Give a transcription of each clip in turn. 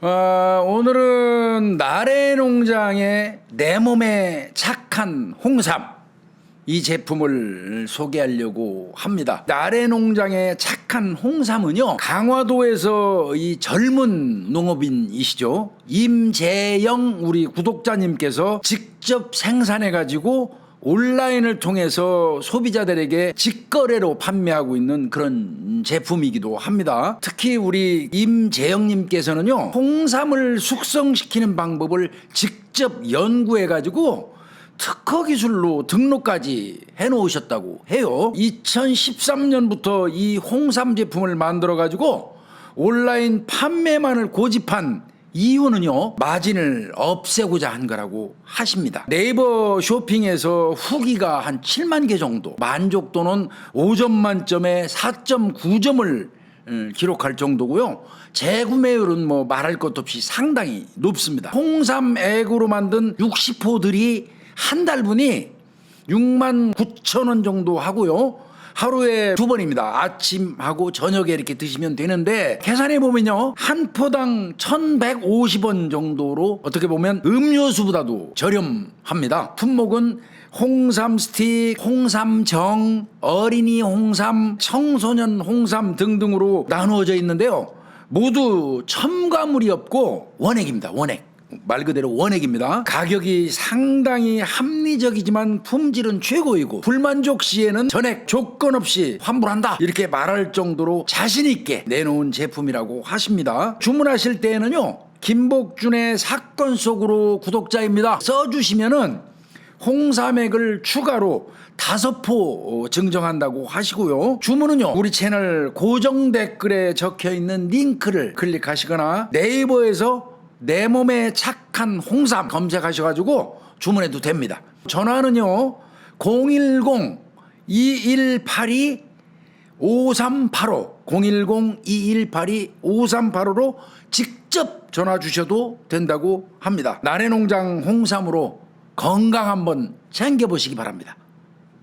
오늘은 나래농장의 내 몸에 착한 홍삼 이 제품을 소개하려고 합니다. 나래농장의 착한 홍삼은요, 강화도에서 이 젊은 농업인이시죠, 임재영 우리 구독자님께서 직접 생산해 가지고 온라인을 통해서 소비자들에게 직거래로 판매하고 있는 그런 제품이기도 합니다. 특히 우리 임재영님께서는요, 홍삼을 숙성시키는 방법을 직접 연구해 가지고 특허 기술로 등록까지 해놓으셨다고 해요. 2013년부터 이 홍삼 제품을 만들어 가지고 온라인 판매만을 고집한 이유는요, 마진을 없애고자 한 거라고 하십니다. 네이버 쇼핑에서 후기가 한 7만 개 정도, 만족도는 5점 만점에 4.9점을 기록할 정도고요. 재구매율은 뭐 말할 것도 없이 상당히 높습니다. 홍삼 액으로 만든 60호들이 한 달분이 6만 9천 원 정도 하고요. 하루에 2번입니다. 아침하고 저녁에 이렇게 드시면 되는데, 계산해 보면요, 한 포당 1,150원 정도로 어떻게 보면 음료수보다도 저렴합니다. 품목은 홍삼 스틱, 홍삼정, 어린이 홍삼, 청소년 홍삼 등등으로 나누어져 있는데요, 모두 첨가물이 없고 원액입니다. 원액. 말 그대로 원액입니다. 가격이 상당히 합리적이지만 품질은 최고이고, 불만족 시에는 전액 조건 없이 환불한다, 이렇게 말할 정도로 자신 있게 내놓은 제품이라고 하십니다. 주문하실 때에는요, 김복준의 사건 속으로 구독자입니다 써주시면은 홍삼액을 추가로 5포 증정한다고 하시고요. 주문은요, 우리 채널 고정 댓글에 적혀있는 링크를 클릭하시거나 네이버에서 내 몸에 착한 홍삼 검색하셔가지고 주문해도 됩니다. 전화는요, 010-2182-5385 010-2182-5385로 직접 전화 주셔도 된다고 합니다. 나래농장 홍삼으로 건강 한번 챙겨보시기 바랍니다.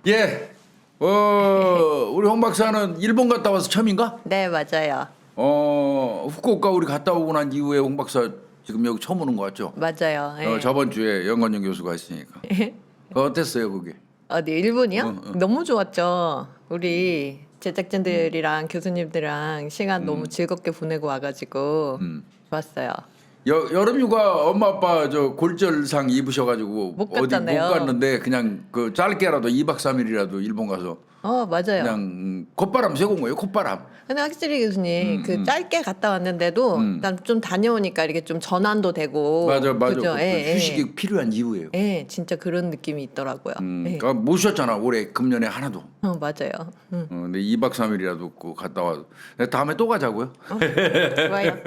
예, 우리 홍 박사는 일본 갔다 와서 처음인가? 네, 맞아요. 후쿠오카 우리 갔다 오고 난 이후에 홍 박사 지금 여기 처음 오는 거 같죠? 맞아요. 네. 저번 주에 연관영 교수가 있으니까. 어땠어요, 거기? 어디 일본이요? 너무 좋았죠. 우리 제작진들이랑 교수님들이랑 시간 너무 즐겁게 보내고 와가지고 좋았어요. 여름휴가 엄마 아빠 저 골절상 입으셔가지고 못 어디 갔잖아요. 못 갔는데, 그냥 그 짧게라도 2박 3일이라도 일본 가서 맞아요. 그냥 콧바람 쐬고 온 거예요, 콧바람. 근데 확실히 교수님 그 짧게 갔다 왔는데도 난 좀 다녀오니까 이렇게 좀 전환도 되고. 맞아. 그죠? 그 예, 휴식이 필요한 이유예요. 예, 진짜 그런 느낌이 있더라고요. 예. 그러니까 못 쉬었잖아, 올해 금년에 하나도. 맞아요. 근데 2박 3일이라도 그 갔다 와. 다음에 또 가자고요. 좋아요.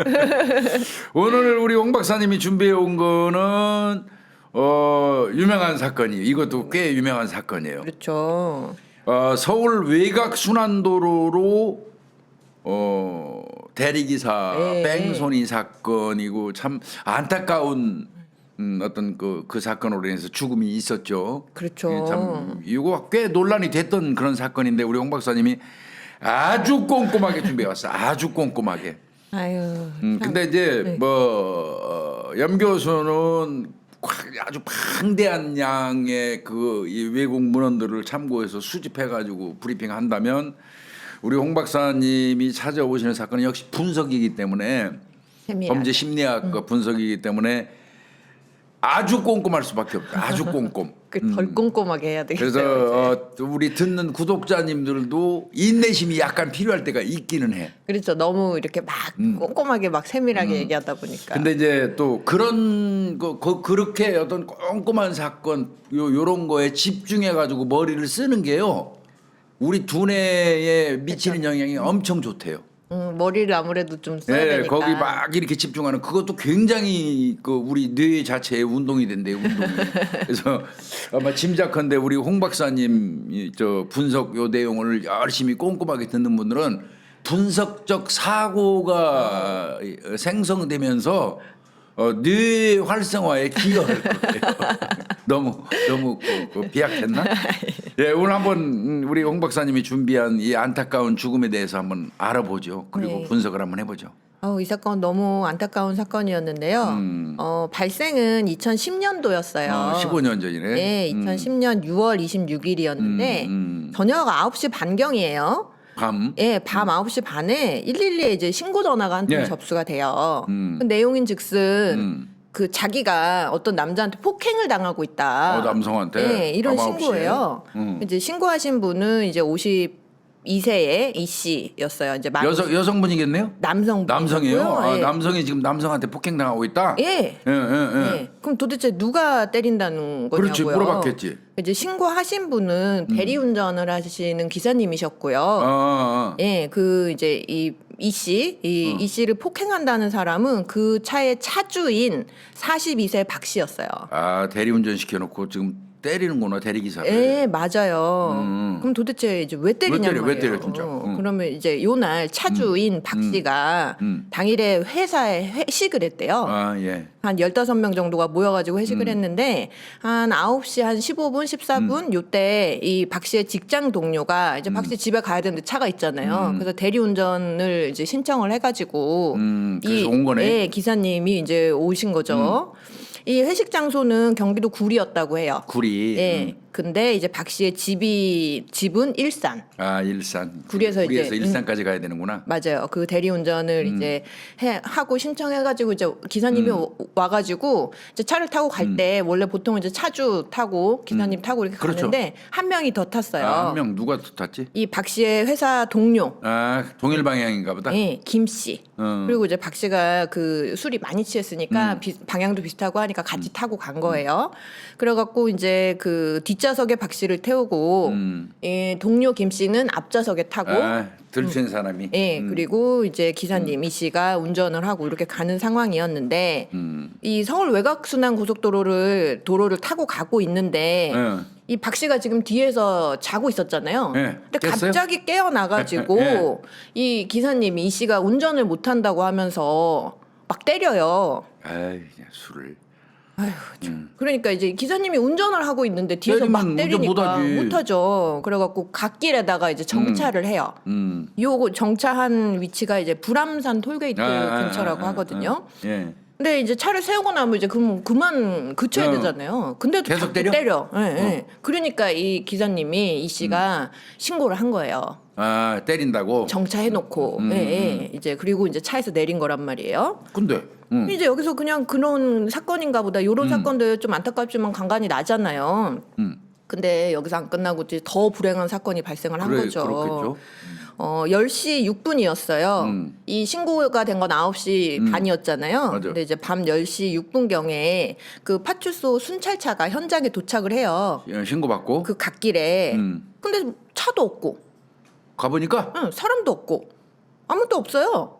오늘 우리 홍 박사님이 준비해 온 거는 유명한 사건이에요. 이것도 꽤 유명한 사건이에요. 그렇죠. 서울 외곽 순환도로로 대리기사 뺑소니 사건이고, 참 안타까운 어떤 그 사건으로 인해서 죽음이 있었죠. 그렇죠. 예, 참 이거 꽤 논란이 됐던 그런 사건인데, 우리 홍 박사님이 아주 꼼꼼하게 준비해 왔어. 아주 꼼꼼하게. 아유. 근데 이제 염 교수는 아주 방대한 양의 이 외국 문헌들을 참고해서 수집해가지고 브리핑 한다면, 우리 홍 박사님이 찾아오시는 사건은 역시 분석이기 때문에, 세밀하게. 범죄 심리학 분석이기 때문에 아주 꼼꼼할 수밖에 없다. 아주 꼼꼼. 덜 꼼꼼하게 해야 되겠어요. 그래서 우리 듣는 구독자님들도 인내심이 약간 필요할 때가 있기는 해. 그렇죠. 너무 이렇게 막 꼼꼼하게 막 세밀하게 얘기하다 보니까. 근데 이제 또 그런 그렇게 어떤 꼼꼼한 사건 요런 거에 집중해 가지고 머리를 쓰는 게요, 우리 두뇌에 미치는 영향이 엄청 좋대요. 머리를 아무래도 좀 써야 네, 되니까. 거기 막 이렇게 집중하는 그것도 굉장히 우리 뇌 자체의 운동이 된대요, 운동이. 그래서 아마 짐작컨대 우리 홍 박사님 저 분석 요 내용을 열심히 꼼꼼하게 듣는 분들은 분석적 사고가 생성되면서 뇌 활성화에 기여할 거예요. 너무 비약했나? 예, 오늘 한번 우리 홍 박사님이 준비한 이 안타까운 죽음에 대해서 한번 알아보죠. 그리고 네. 분석을 한번 해보죠. 이 사건 너무 안타까운 사건이었는데요. 발생은 2010년도였어요. 15년 전이네. 네, 2010년 6월 26일이었는데 저녁 9시 반경이에요. 밤. 예, 밤 9시 반에 112에 이제 신고 전화가 한 통 예. 접수가 돼요. 그 내용인즉슨 그 자기가 어떤 남자한테 폭행을 당하고 있다. 남성한테. 네, 이런 밤 9시에. 신고예요. 이제 신고하신 분은 이제 52세의 이 씨였어요. 이제 여성분이겠네요? 남성이에요. 예. 남성이 지금 남성한테 폭행당하고 있다. 예. 예. 그럼 도대체 누가 때린다는 거냐고요. 그렇지, 물어봤겠지. 이제 신고하신 분은 대리운전을 하시는 기사님이셨고요. 예, 그 이제 이 씨를 폭행한다는 사람은 그 차의 차주인 42세 박 씨였어요. 대리운전 시켜놓고 지금 때리는구나, 대리기사를. 예, 맞아요. 그럼 도대체 이제 왜 때리냐는 왜 말이에요. 때려, 진짜. 그러면 이제 요날 차주인 박 씨가 당일에 회사에 회식을 했대요. 예. 한 15명 정도가 모여가지고 회식을 했는데 한 9시 한 15분, 14분 요때 이 박 씨의 직장 동료가 이제 박 씨 집에 가야 되는데 차가 있잖아요. 그래서 대리운전을 이제 신청을 해가지고 그래서 온 거네. 예, 기사님이 이제 오신 거죠. 이 회식 장소는 경기도 구리였다고 해요. 구리. 예. 근데 이제 박 씨의 집은 일산. 일산. 구리에서 이제 일산까지 가야 되는구나. 맞아요. 그 대리운전을 이제 하고 신청해가지고 이제 기사님이 와가지고 이제 차를 타고 갈 때 원래 보통 이제 차주 타고 기사님 타고 이렇게 그렇죠. 가는데 한 명이 더 탔어요. 한 명 누가 탔지? 이 박 씨의 회사 동료. 동일 방향인가 보다. 예, 김 씨. 그리고 이제 박 씨가 그 술이 많이 취했으니까 방향도 비슷하고 하니까 같이 타고 간 거예요. 그래갖고 이제 그 뒷좌석에 박 씨를 태우고 예, 동료 김 씨는 앞좌석에 타고 들챈 사람이. 예, 그리고 이제 기사님 이 씨가 운전을 하고 이렇게 가는 상황이었는데 이 서울 외곽순환 고속도로를 타고 가고 있는데 이 박 씨가 지금 뒤에서 자고 있었잖아요. 예, 근데 깼어요? 갑자기 깨어나가지고 예. 이 기사님이 이 씨가 운전을 못한다고 하면서 막 때려요. 술을. 그러니까 이제 기사님이 운전을 하고 있는데 뒤에서 막 때리면 때리니까 운전 못하죠. 그래갖고 갓길에다가 이제 정차를 해요. 요거 정차한 위치가 이제 불암산 톨게이트 근처라고 하거든요. 예. 근데 이제 차를 세우고 나면 이제 그만 그쳐야 되잖아요. 근데도 계속 자꾸 때려? 예, 예. 그러니까 이 기사님이 이 씨가 신고를 한 거예요. 때린다고. 정차해놓고 예. 이제 그리고 이제 차에서 내린 거란 말이에요. 근데 이제 여기서 그냥 그런 사건인가 보다. 이런 사건들 좀 안타깝지만 간간이 나잖아요. 근데 여기서 안 끝나고 이제 더 불행한 사건이 발생을 한 거죠. 그렇겠죠. 10시 6분이었어요. 이 신고가 된 건 9시 반이었잖아요. 맞아요. 근데 이제 밤 10시 6분경에 그 파출소 순찰차가 현장에 도착을 해요. 신고받고 그 갓길에. 근데 차도 없고, 가보니까 사람도 없고, 아무도 없어요.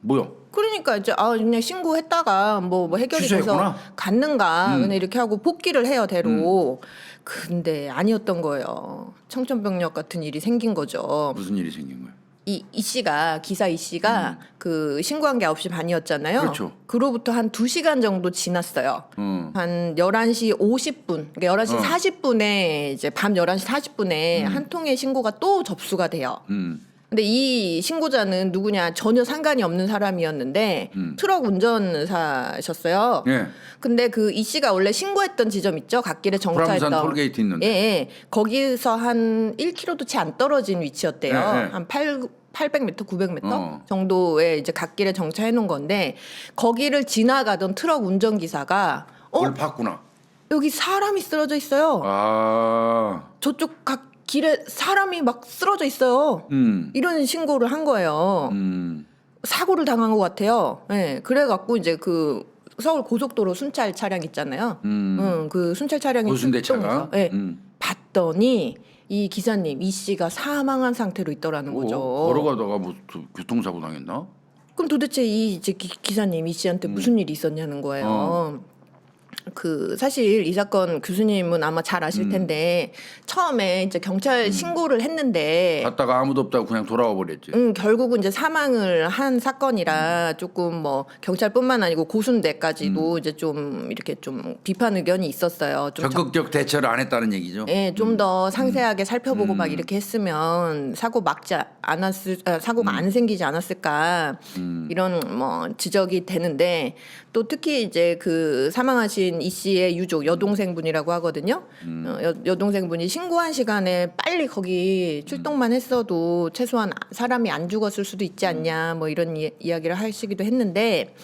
뭐야? 그러니까 이제 그냥 신고했다가 뭐 해결이 취소했구나? 돼서 갔는가 그냥 이렇게 하고 복귀를 해요 대로. 근데 아니었던 거예요. 청천벽력 같은 일이 생긴 거죠. 무슨 일이 생긴 거야? 이 씨가 기사 이 씨가 그 신고한 게 9시 반이었잖아요. 그렇죠. 그로부터 한 2시간 정도 지났어요. 한 11시 50분, 그러니까 11시 40분에 이제 밤 11시 40분에 한 통의 신고가 또 접수가 돼요. 근데 이 신고자는 누구냐 전혀 상관이 없는 사람이었는데 트럭 운전사셨어요. 예. 근데 그 이 씨가 원래 신고했던 지점 있죠? 갓길에 정차했던. 불암산 톨게이트 있는데. 예. 거기서 한 1km도 채 안 떨어진 위치였대요. 예. 한 800m, 900m 정도에 이제 갓길에 정차해 놓은 건데 거기를 지나가던 트럭 운전기사가 그걸 봤구나. 여기 사람이 쓰러져 있어요. 저쪽 길에 사람이 막 쓰러져 있어요. 이런 신고를 한 거예요. 사고를 당한 것 같아요. 네, 그래갖고 이제 그 서울 고속도로 순찰 차량 있잖아요. 그 순찰 차량이 고순대차가. 네, 봤더니 이 기사님 이 씨가 사망한 상태로 있더라는 거죠. 걸어가다가 뭐 교통사고 당했나? 그럼 도대체 이 이제 기사님 이 씨한테 무슨 일이 있었냐는 거예요. 그 사실 이 사건 교수님은 아마 잘 아실 텐데 처음에 이제 경찰 신고를 했는데 갔다가 아무도 없다고 그냥 돌아와 버렸지. 결국은 이제 사망을 한 사건이라 조금 뭐 경찰뿐만 아니고 고순대까지도 이제 좀 이렇게 좀 비판 의견이 있었어요. 좀 적극적 대처를 안 했다는 얘기죠. 예, 좀 더 상세하게 살펴보고 막 이렇게 했으면 사고가 안 생기지 않았을까 이런 뭐 지적이 되는데 또 특히 이제 그 사망하신 이 씨의 유족 여동생분이라고 하거든요. 여동생분이 신고한 시간에 빨리 거기 출동만 했어도 최소한 사람이 안 죽었을 수도 있지 않냐 뭐 이런 이야기를 하시기도 했는데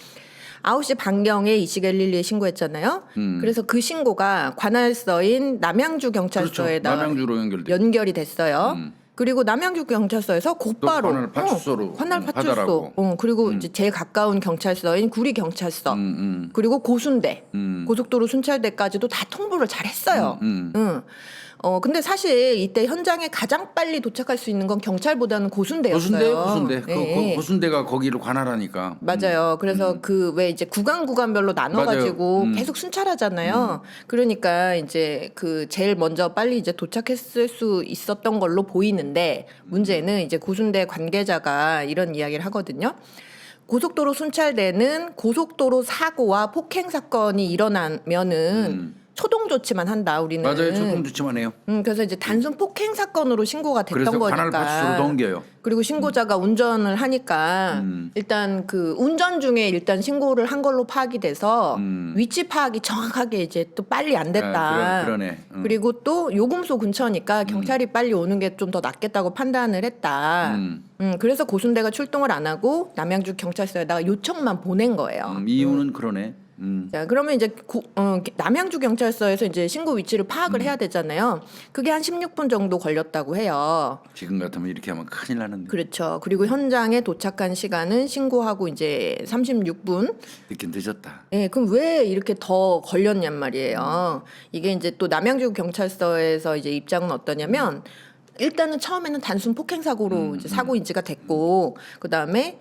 9시 반경에 이시갤릴리에 신고했잖아요. 그래서 그 신고가 관할서인 남양주 경찰서에다가 그렇죠. 남양주로 연결이 됐어요. 그리고 남양주 경찰서에서 곧바로 관할 파출소로 관할 파출소, 하더라고. 그리고 이제 제일 가까운 경찰서인 구리 경찰서, 그리고 고순대, 고속도로 순찰대까지도 다 통보를 잘 했어요. 근데 사실 이때 현장에 가장 빨리 도착할 수 있는 건 경찰보다는 고순대였어요. 고순대. 예. 고순대가 거기를 관할하니까. 맞아요. 그래서 그 왜 이제 구간별로 나눠가지고 계속 순찰하잖아요. 그러니까 이제 그 제일 먼저 빨리 이제 도착했을 수 있었던 걸로 보이는데 문제는 이제 고순대 관계자가 이런 이야기를 하거든요. 고속도로 순찰대는 고속도로 사고와 폭행 사건이 일어나면은 초동 조치만 한다. 우리는. 맞아요. 초동 조치만 해요. 그래서 이제 단순 폭행 사건으로 신고가 됐던 그래서 거니까. 관할 파출소로 넘겨요. 그리고 신고자가 운전을 하니까 일단 그 운전 중에 일단 신고를 한 걸로 파악이 돼서 위치 파악이 정확하게 이제 또 빨리 안 됐다. 그러네. 그리고 또 요금소 근처니까 경찰이 빨리 오는 게 좀 더 낫겠다고 판단을 했다. 그래서 고순대가 출동을 안 하고 남양주 경찰서에다가 요청만 보낸 거예요. 이유는 그러네. 자, 그러면 이제 남양주 경찰서에서 이제 신고 위치를 파악을 해야 되잖아요. 그게 한 16분 정도 걸렸다고 해요. 지금 같으면 이렇게 하면 큰일 나는데. 그렇죠. 그리고 현장에 도착한 시간은 신고하고 이제 36분. 늦긴 늦었다. 예, 그럼 왜 이렇게 더 걸렸냔 말이에요. 이게 이제 또 남양주 경찰서에서 이제 입장은 어떠냐면 일단은 처음에는 단순 폭행 사고로 이제 사고 인지가 됐고 그다음에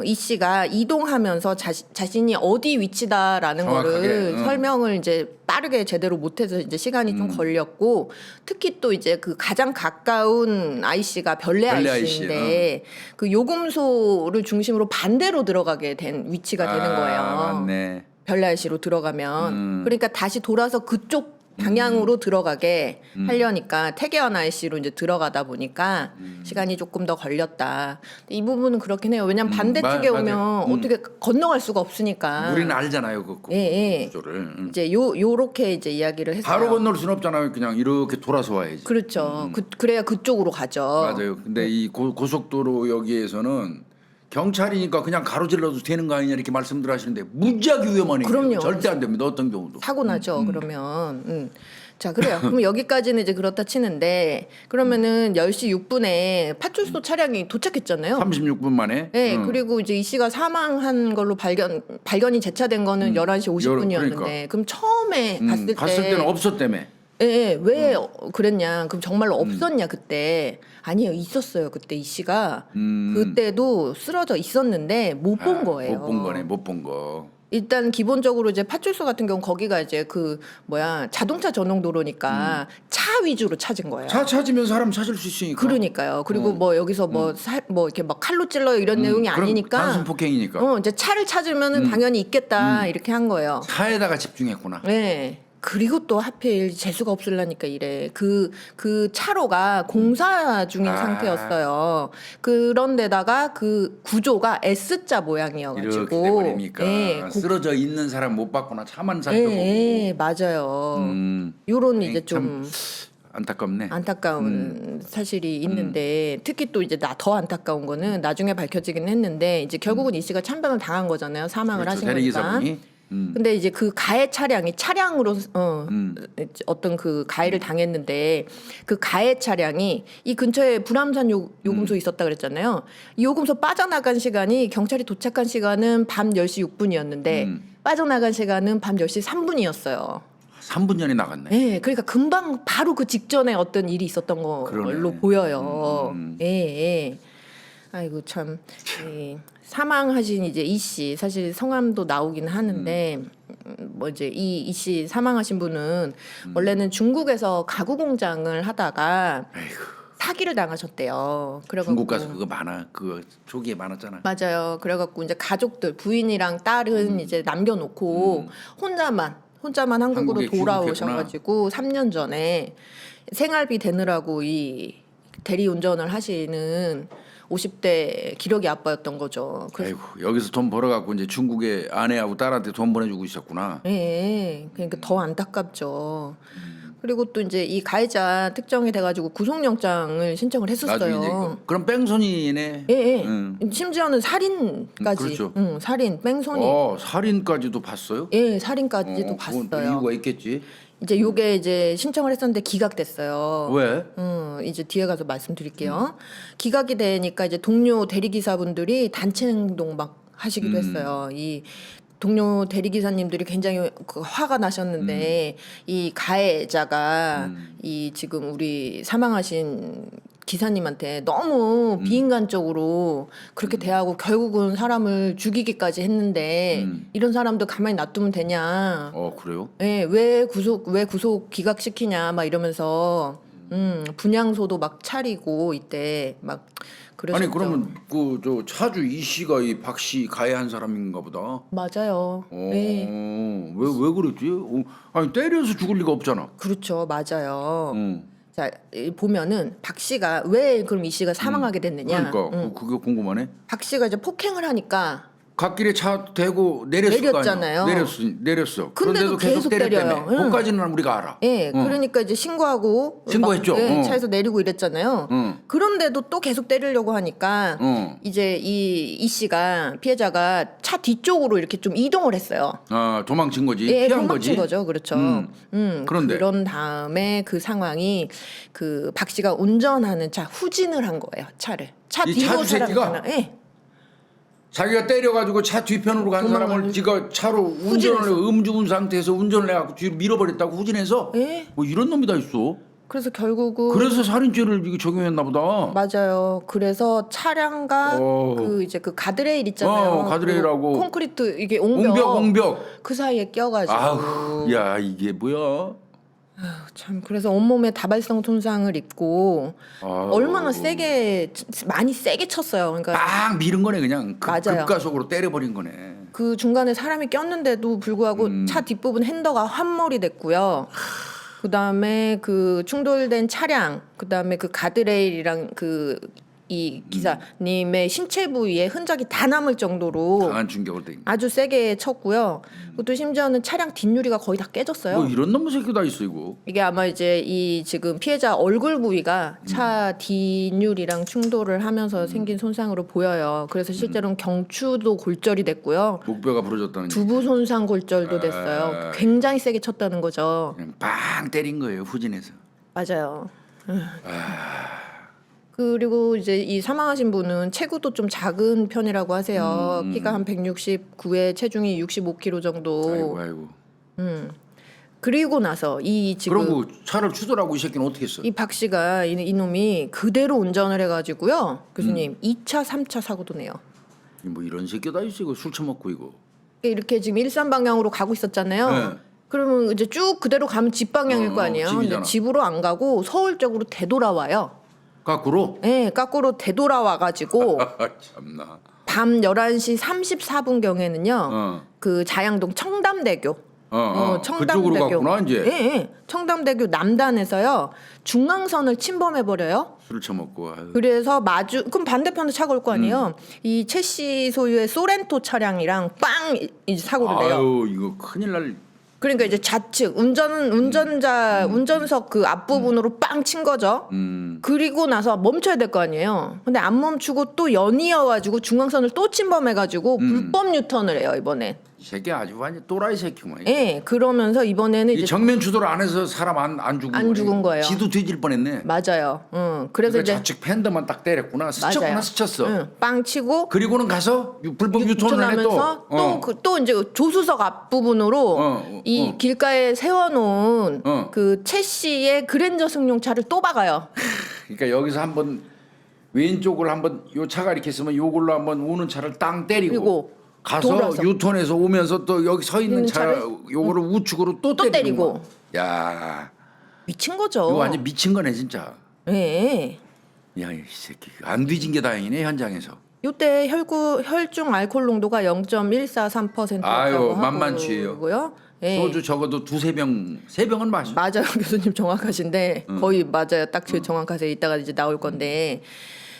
이 씨가 이동하면서 자신이 어디 위치다라는 정확하게, 거를 설명을 이제 빠르게 제대로 못해서 이제 시간이 좀 걸렸고 특히 또 이제 그 가장 가까운 아이씨가 별내 아이씨인데 그 요금소를 중심으로 반대로 들어가게 된 위치가 되는 거예요. 맞네. 별내 아이씨로 들어가면 그러니까 다시 돌아서 그쪽 방향으로 들어가게 하려니까 태계원 IC로 이제 들어가다 보니까 시간이 조금 더 걸렸다. 이 부분은 그렇긴 해요. 왜냐면 반대쪽에 오면 어떻게 건너갈 수가 없으니까. 우리는 알잖아요, 그 구조를. 이제 요렇게 이제 이야기를 했어요. 바로 건널 수는 없잖아요. 그냥 이렇게 돌아서 와야지. 그렇죠. 그래야 그쪽으로 가죠. 맞아요. 근데 이 고속도로 여기에서는 경찰이니까 그냥 가로질러도 되는 거 아니냐 이렇게 말씀들 하시는데 무지하게 위험하네요. 그럼요. 절대 안 됩니다. 어떤 경우도. 사고 나죠. 그러면. 자, 그래요. 그럼 여기까지는 이제 그렇다 치는데 그러면은 10시 6분에 파출소 차량이 도착했잖아요. 36분 만에. 네, 그리고 이제 이 씨가 사망한 걸로 발견이 재차된 거는 11시 50분이었는데 그러니까. 그럼 처음에 갔을 때는 없었다며. 예, 왜 그랬냐? 그럼 정말로 없었냐 그때? 아니에요, 있었어요. 그때 이 씨가 그때도 쓰러져 있었는데 못 본 거예요. 못 본 거네, 못 본 거. 일단 기본적으로 이제 파출소 같은 경우 거기가 이제 그 자동차 전용 도로니까 차 위주로 찾은 거예요. 차 찾으면 사람 찾을 수 있으니까. 그러니까요. 그리고 뭐 여기서 뭐 이렇게 막 칼로 찔러요 이런 내용이 그럼 아니니까. 단순 폭행이니까. 이제 차를 찾으면은 당연히 있겠다 이렇게 한 거예요. 차에다가 집중했구나. 네. 그리고 또 하필 재수가 없으려니까 이래. 그 차로가 공사 중인 상태였어요. 그런데다가 그 구조가 S자 모양이어가지고. 이렇게 돼버리니까 네, 쓰러져 있는 사람 못 봤구나. 차만 살펴보고. 네, 맞아요. 요런 이제 좀 안타깝네. 안타까운 사실이 있는데 특히 또 이제 더 안타까운 거는 나중에 밝혀지긴 했는데 이제 결국은 이 씨가 참변을 당한 거잖아요. 사망을 그렇죠. 하신 거니까. 대리기사분이. 근데 이제 그 가해 차량으로 어떤 그 가해를 당했는데 그 가해 차량이 이 근처에 불암산 요금소 있었다 그랬잖아요. 이 요금소 빠져나간 시간이 경찰이 도착한 시간은 밤 10시 6분이었는데 빠져나간 시간은 밤 10시 3분이었어요. 3분 전에 나갔네. 네, 그러니까 금방 바로 그 직전에 어떤 일이 있었던 걸로 그러네. 보여요. 예. 아이고 참. 예. 사망하신 이제 이 씨 사실 성함도 나오긴 하는데 뭐 이제 이 씨 사망하신 분은 원래는 중국에서 가구 공장을 하다가 사기를 당하셨대요. 그래갖고 중국 가서 그거 많아. 그거 초기에 많았잖아. 맞아요. 그래갖고 이제 가족들 부인이랑 딸은 이제 남겨놓고 혼자만 한국으로 한국에 돌아오셔가지고 3년 전에 생활비 대느라고 이 대리운전을 하시는 50대 기러기 아빠였던 거죠. 아이고 여기서 돈 벌어갖고 이제 중국에 아내하고 딸한테 돈 보내주고 있었구나. 예, 그러니까 더 안타깝죠. 그리고 또 이제 이 가해자 특정이 돼가지고 구속영장을 신청을 나중에 이제 했었어요. 그럼 뺑소니네. 예, 예. 응. 심지어는 살인까지. 그렇죠. 살인, 뺑소니. 살인까지도 봤어요? 예, 살인까지도 그건 또 봤어요. 이유가 있겠지. 이제 요게 이제 신청을 했었는데 기각됐어요. 왜? 이제 뒤에 가서 말씀드릴게요. 기각이 되니까 이제 동료 대리기사분들이 단체 행동 막 하시기도 했어요. 이 동료 대리기사님들이 굉장히 화가 나셨는데 이 가해자가 이 지금 우리 사망하신 기사님한테 너무 비인간적으로 그렇게 대하고 결국은 사람을 죽이기까지 했는데 이런 사람도 가만히 놔두면 되냐? 그래요? 예, 왜 구속 기각시키냐 막 이러면서 분향소도 막 차리고 이때 막 그러셨죠. 아니 그러면 그 저 차주 이 씨가 이 박 씨 가해한 사람인가 보다. 맞아요. 네. 왜 그랬지? 아니 때려서 죽을 리가 없잖아. 그렇죠. 맞아요. 어. 자, 보면은 박 씨가 왜 그럼 이 씨가 사망하게 됐느냐? 그러니까 그게 궁금하네. 박 씨가 이제 폭행을 하니까 갓길에 차 대고 내렸을 내렸잖아요. 거 아니야. 내렸어. 근데도 그런데도 계속 계속 때렸다며. 때려요. 응. 그것까지는 우리가 알아. 예, 그러니까 이제 신고하고 신고했죠. 막, 예, 어. 차에서 내리고 이랬잖아요. 그런데도 또 계속 때리려고 하니까 이제 이 씨가 피해자가 차 뒤쪽으로 이렇게 좀 이동을 했어요. 도망친 거지. 예, 피한 도망친 거지. 거죠. 그렇죠. 그런데 그런 다음에 그 상황이 그 박 씨가 운전하는 차 후진을 한 거예요. 차를. 차 이 뒤로 차주 새끼가? 차량을 예. 자기가 때려가지고 차 뒤편으로 간 사람을 지가 차로 운전을 음주운 상태에서 운전을 해갖고 뒤로 밀어버렸다고 후진해서 예. 뭐 이런 놈이 다 있어. 그래서 결국은 그래서 살인죄를 이게 적용했나 보다. 맞아요. 그래서 차량과 그 이제 그 가드레일 있잖아요. 가드레일하고 그 콘크리트 이게 옹벽. 그 사이에 껴가지고. 아우, 야 이게 뭐야? 참 그래서 온몸에 다발성 손상을 입고 얼마나 많이 세게 쳤어요. 그러니까 막 밀은 거네 그냥. 맞아요. 급가속으로 때려버린 거네. 그 중간에 사람이 꼈는데도 불구하고 차 뒷부분 핸더가 환몰이 됐고요. 그다음에 그 충돌된 차량, 그다음에 그 가드레일이랑 그 이 기사님의 신체 부위에 흔적이 다 남을 정도로 강한 충격을 땡. 아주 세게 쳤고요. 그것도 심지어는 차량 뒷유리가 거의 다 깨졌어요. 뭐 이런 놈의 새끼 다 있어 이거. 이게 아마 이제 이 지금 피해자 얼굴 부위가 차 뒷유리랑 충돌을 하면서 생긴 손상으로 보여요. 그래서 실제로는 경추도 골절이 됐고요. 목뼈가 부러졌다는 게. 두부 손상 골절도 됐어요. 굉장히 세게 쳤다는 거죠. 그냥 빵 때린 거예요 후진해서. 맞아요. 그리고 이제 이 사망하신 분은 체구도 좀 작은 편이라고 하세요. 키가 한 169에 체중이 65kg 정도. 아이고. 그리고 나서 이 지금 그러고 차를 추돌하고 이 새끼는 어떻게 했어? 이 박 씨가 이놈이 그대로 운전을 해가지고요. 교수님 2차, 3차 사고도 내요. 뭐 이런 새끼 다 있어 이거 술 처먹고 이거. 이렇게 지금 일산 방향으로 가고 있었잖아요. 네. 그러면 이제 쭉 그대로 가면 집 방향일 거 아니에요. 근데 집이잖아. 집으로 안 가고 서울 쪽으로 되돌아와요. 거꾸로? 네, 거꾸로 되돌아와가지고 참나. 밤 11시 34분 경에는요. 그 자양동 청담대교. 그쪽으로 갔구나 이제. 예, 예. 청담대교 남단에서요. 중앙선을 침범해 버려요. 술 처먹고. 아유. 그래서 그럼 반대편도 차가 올 거 아니에요. 이 최 씨 소유의 소렌토 차량이랑 빵 이제 사고를 내요. 아유 이거 큰일 날. 그러니까 이제 좌측 운전석 그 앞부분으로 빵 친 거죠. 그리고 나서 멈춰야 될 거 아니에요. 근데 안 멈추고 또 연이어가지고 중앙선을 또 침범해가지고 불법 유턴을 해요 이번에. 이 새끼 아주 완전 또라이 새끼구만. 예, 그러면서 이번에는 이 이제 정면 추돌 안 해서 사람 안 죽은 안 죽은 거예요. 지도 뒤질 뻔했네. 맞아요. 그래서 그러니까 이제 좌측 팬더만 딱 때렸구나. 맞아요. 스쳤어. 빵 치고 그리고는 가서 불법 유턴을 해 유턴하면서 또. 또 이제 조수석 앞부분으로 이 길가에 세워놓은 그 최 씨의 그랜저 승용차를 또 박아요. 그러니까 여기서 한번 왼쪽을 한번 요 차가 이렇게 있으면 요걸로 한번 오는 차를 땅 때리고 그리고 가서 돌아서. 유턴해서 오면서 또 여기 서 있는 차 차를 요거를 우측으로 또 또 때리고. 때리고. 야, 미친 거죠. 이거 완전 미친 거네 진짜. 예. 야, 이 새끼 안 뒤진 게 다행이네 현장에서. 요때 혈중 알코올 농도가 0.143%였다고 아유, 만만치예요. 하고요. 예. 소주 적어도 2-3병, 3병은 마셔. 맞아요. 교수님 정확하신데 거의 맞아요. 딱 정확하세요. 이따가 이제 나올 건데.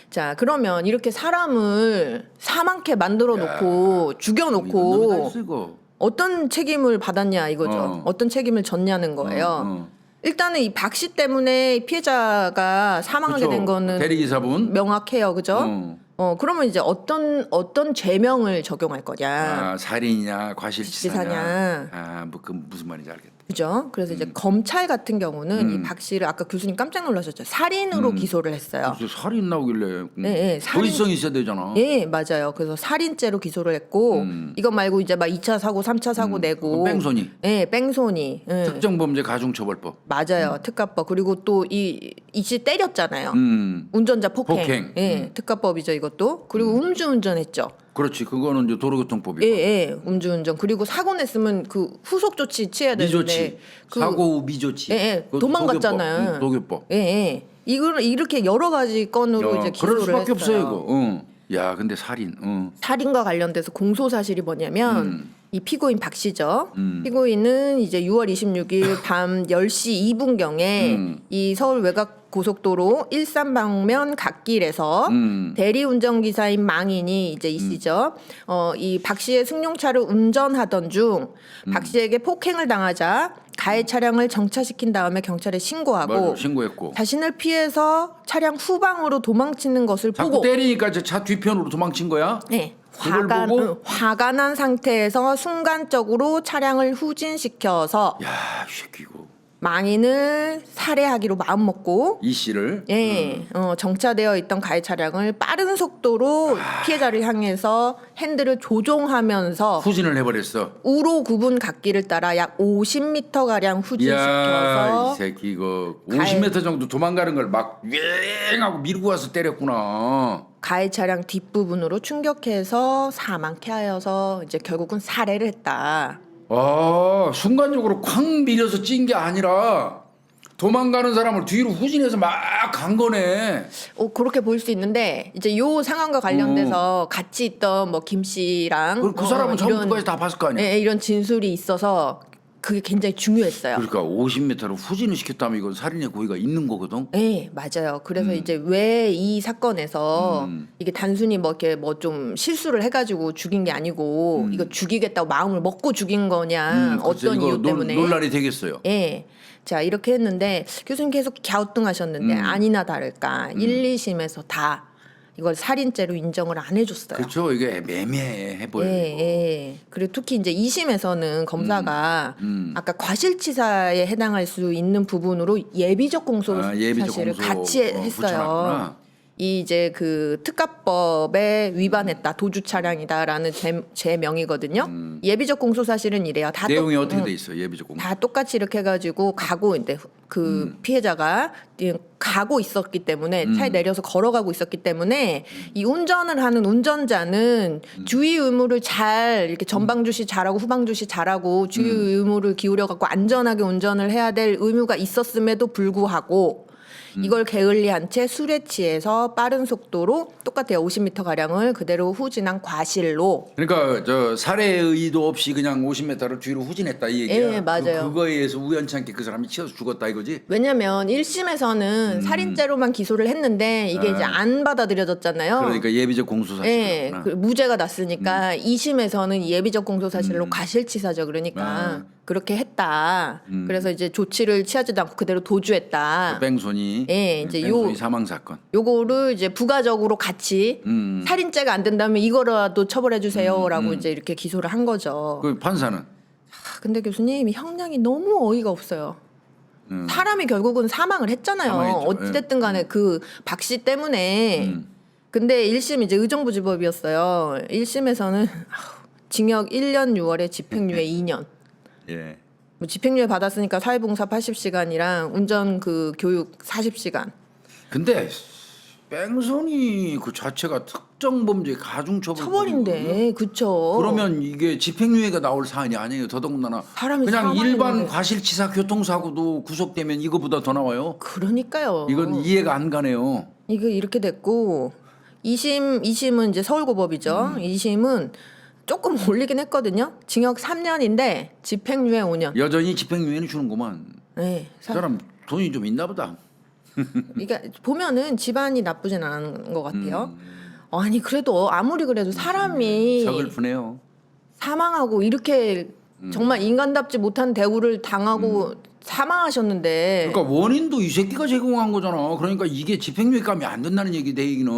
자, 그러면 이렇게 사람을 사망케 만들어 놓고 죽여 이거 너무 다 놓고 있어, 이거. 어떤 책임을 받았냐 이거죠. 어떤 책임을 졌냐는 거예요. 일단은 이 박 씨 때문에 피해자가 사망하게 그쵸. 된 거는 대리기사분. 명확해요. 그죠? 그러면 이제 어떤 죄명을 적용할 거냐. 아, 살인이냐 과실치사냐. 과실치사냐. 아, 뭐 그 무슨 말인지 알겠다. 그죠? 그래서 이제 검찰 같은 경우는 이 박 씨를 아까 교수님 깜짝 놀라셨죠. 살인으로 기소를 했어요. 그래서 살인 나오길래 네, 살인. 도의성이 있어야 되잖아. 예, 맞아요. 그래서 살인죄로 기소를 했고 이것 말고 이제 막 2차 사고, 3차 사고 내고 뺑소니. 예, 뺑소니. 예. 특정범죄 가중처벌법. 맞아요. 특가법. 그리고 또 이씨 때렸잖아요. 음. 운전자 폭행. 폭행. 예, 특가법이죠, 이것도. 그리고 음주운전했죠. 그렇지. 그거는 이제 도로교통법이고. 예, 예, 음주운전. 그리고 사고 냈으면 그 후속 조치 취해야 되는데 미조치. 그 사고 후 미조치. 예, 예, 그것도 도망갔잖아요. 도교법. 예, 예. 이걸 이렇게 여러 가지 건으로 이제 그럴 기소를 수밖에 했어요. 없어요, 이거. 응. 야, 근데 살인. 응. 살인과 관련돼서 공소 사실이 뭐냐면 이 피고인 박 씨죠. 피고인은 이제 6월 26일 밤 10시 2분경에 이 서울 외곽 고속도로 일산 방면 갓길에서 대리운전기사인 망인이 이제 이 씨죠. 이 박 씨의 승용차를 운전하던 중 박 씨에게 폭행을 당하자 가해 차량을 정차시킨 다음에 경찰에 신고하고 맞아, 신고했고. 자신을 피해서 차량 후방으로 도망치는 것을 자꾸 보고 때리니까 저 차 뒤편으로 도망친 거야? 네. 그걸 보고? 화가 난 상태에서 순간적으로 차량을 후진시켜서 야, 이 새끼 이거. 망인을 살해하기로 마음먹고 이 씨를. 예, 정차되어 있던 가해 차량을 빠른 속도로 피해자를 향해서 핸들을 조종하면서 후진을 해버렸어. 우로 굽은 갓길을 따라 약 50m 가량 이야, 후진시켜서 이 새끼 이거 50m 정도 도망가는 걸 막 윙하고 밀고 와서 때렸구나. 가해 차량 뒷부분으로 충격해서 사망케 하여서 이제 결국은 살해를 했다. 아, 순간적으로 쾅 밀어서 찐 게 아니라 도망가는 사람을 뒤로 후진해서 막 간 거네. 그렇게 보일 수 있는데 이제 요 상황과 관련돼서 같이 있던 뭐 김 씨랑 그 사람은 처음부터까지 다 봤을 거 아니야. 예, 이런 진술이 있어서 그게 굉장히 중요했어요. 그러니까 50m로 후진을 시켰다면 이건 살인의 고의가 있는 거거든. 네, 맞아요. 그래서 이제 왜 이 사건에서 이게 단순히 뭐 이렇게 뭐 좀 실수를 해가지고 죽인 게 아니고 이거 죽이겠다고 마음을 먹고 죽인 거냐 어떤 이거 이유 때문에 논란이 되겠어요. 예. 자, 이렇게 했는데 교수님 계속 갸우뚱하셨는데 아니나 다를까 1, 2심에서 다 이걸 살인죄로 인정을 안 해줬어요. 그렇죠. 이게 애매해 보여요. 예, 예. 그리고 특히 이제 2심에서는 검사가 아까 과실치사에 해당할 수 있는 부분으로 예비적 공소 예비적 사실을 공소, 같이 했어요. 붙여놨구나. 이 이제 그 특가법에 위반했다 도주 차량이다라는 제명이거든요. 예비적 공소 사실은 이래요. 다 내용이 어떻게 돼 있어? 예비적 공소. 다 똑같이 이렇게 해가지고 가고 이제 그 피해자가 가고 있었기 때문에 차에 내려서 걸어가고 있었기 때문에 이 운전을 하는 운전자는 주의 의무를 잘 이렇게 전방 주시 잘하고 후방 주시 잘하고 주의 의무를 기울여 갖고 안전하게 운전을 해야 될 의무가 있었음에도 불구하고 이걸 게을리한 채 술에 취해서 빠른 속도로 똑같아요. 50m 가량을 그대로 후진한 과실로. 그러니까 저 살해 의도 없이 그냥 50m를 뒤로 후진했다 이 얘기야. 예, 맞아요. 그거에 의해서 우연찮게 그 사람이 치여서 죽었다 이거지. 왜냐면 1심에서는 살인죄로만 기소를 했는데 이게 이제 안 받아들여졌잖아요. 그러니까 예비적 공소 예, 사실이구나. 그 무죄가 났으니까 2심에서는 예비적 공소 사실로 과실치사죠. 그러니까 그렇게 했다. 그래서 이제 조치를 취하지도 않고 그대로 도주했다. 뺑소니. 예, 이제 뺑소니 사망 사건. 요거를 이제 부가적으로 같이 살인죄가 안 된다면 이거라도 처벌해 주세요라고 이제 이렇게 기소를 한 거죠. 그 판사는 근데 교수님 형량이 너무 어이가 없어요. 사람이 결국은 사망을 했잖아요. 사망했죠. 어찌됐든 간에 그 박 씨 때문에. 근데 1심 이제 의정부지법이었어요. 1심에서는 징역 1년 6월에 집행유예 2년. 예. 뭐 집행유예 받았으니까 사회봉사 80시간이랑 운전 그 교육 40시간. 근데 뺑소니 그 자체가 특정범죄 가중처벌. 처벌인데, 그쵸? 그러면 이게 집행유예가 나올 사안이 아니에요. 더더군다나 사람이 그냥 사망했는데. 일반 과실치사 교통사고도 구속되면 이거보다 더 나와요. 그러니까요. 이건 이해가 안 가네요. 이거 이렇게 됐고 2심은 이제 서울고법이죠. 2심은 조금 올리긴 했거든요. 징역 3년인데 집행유예 5년. 여전히 집행유예는 주는구만. 네. 그 사람 돈이 좀 있나 보다. 그러니까 보면은 집안이 나쁘진 않은 것 같아요. 아니 그래도 아무리 그래도 사람이 서글프네요. 사망하고 이렇게 정말 인간답지 못한 대우를 당하고 사망하셨는데 그러니까 원인도 이 새끼가 제공한 거잖아. 그러니까 이게 집행유예감이 안 된다는 얘기 내 얘기는.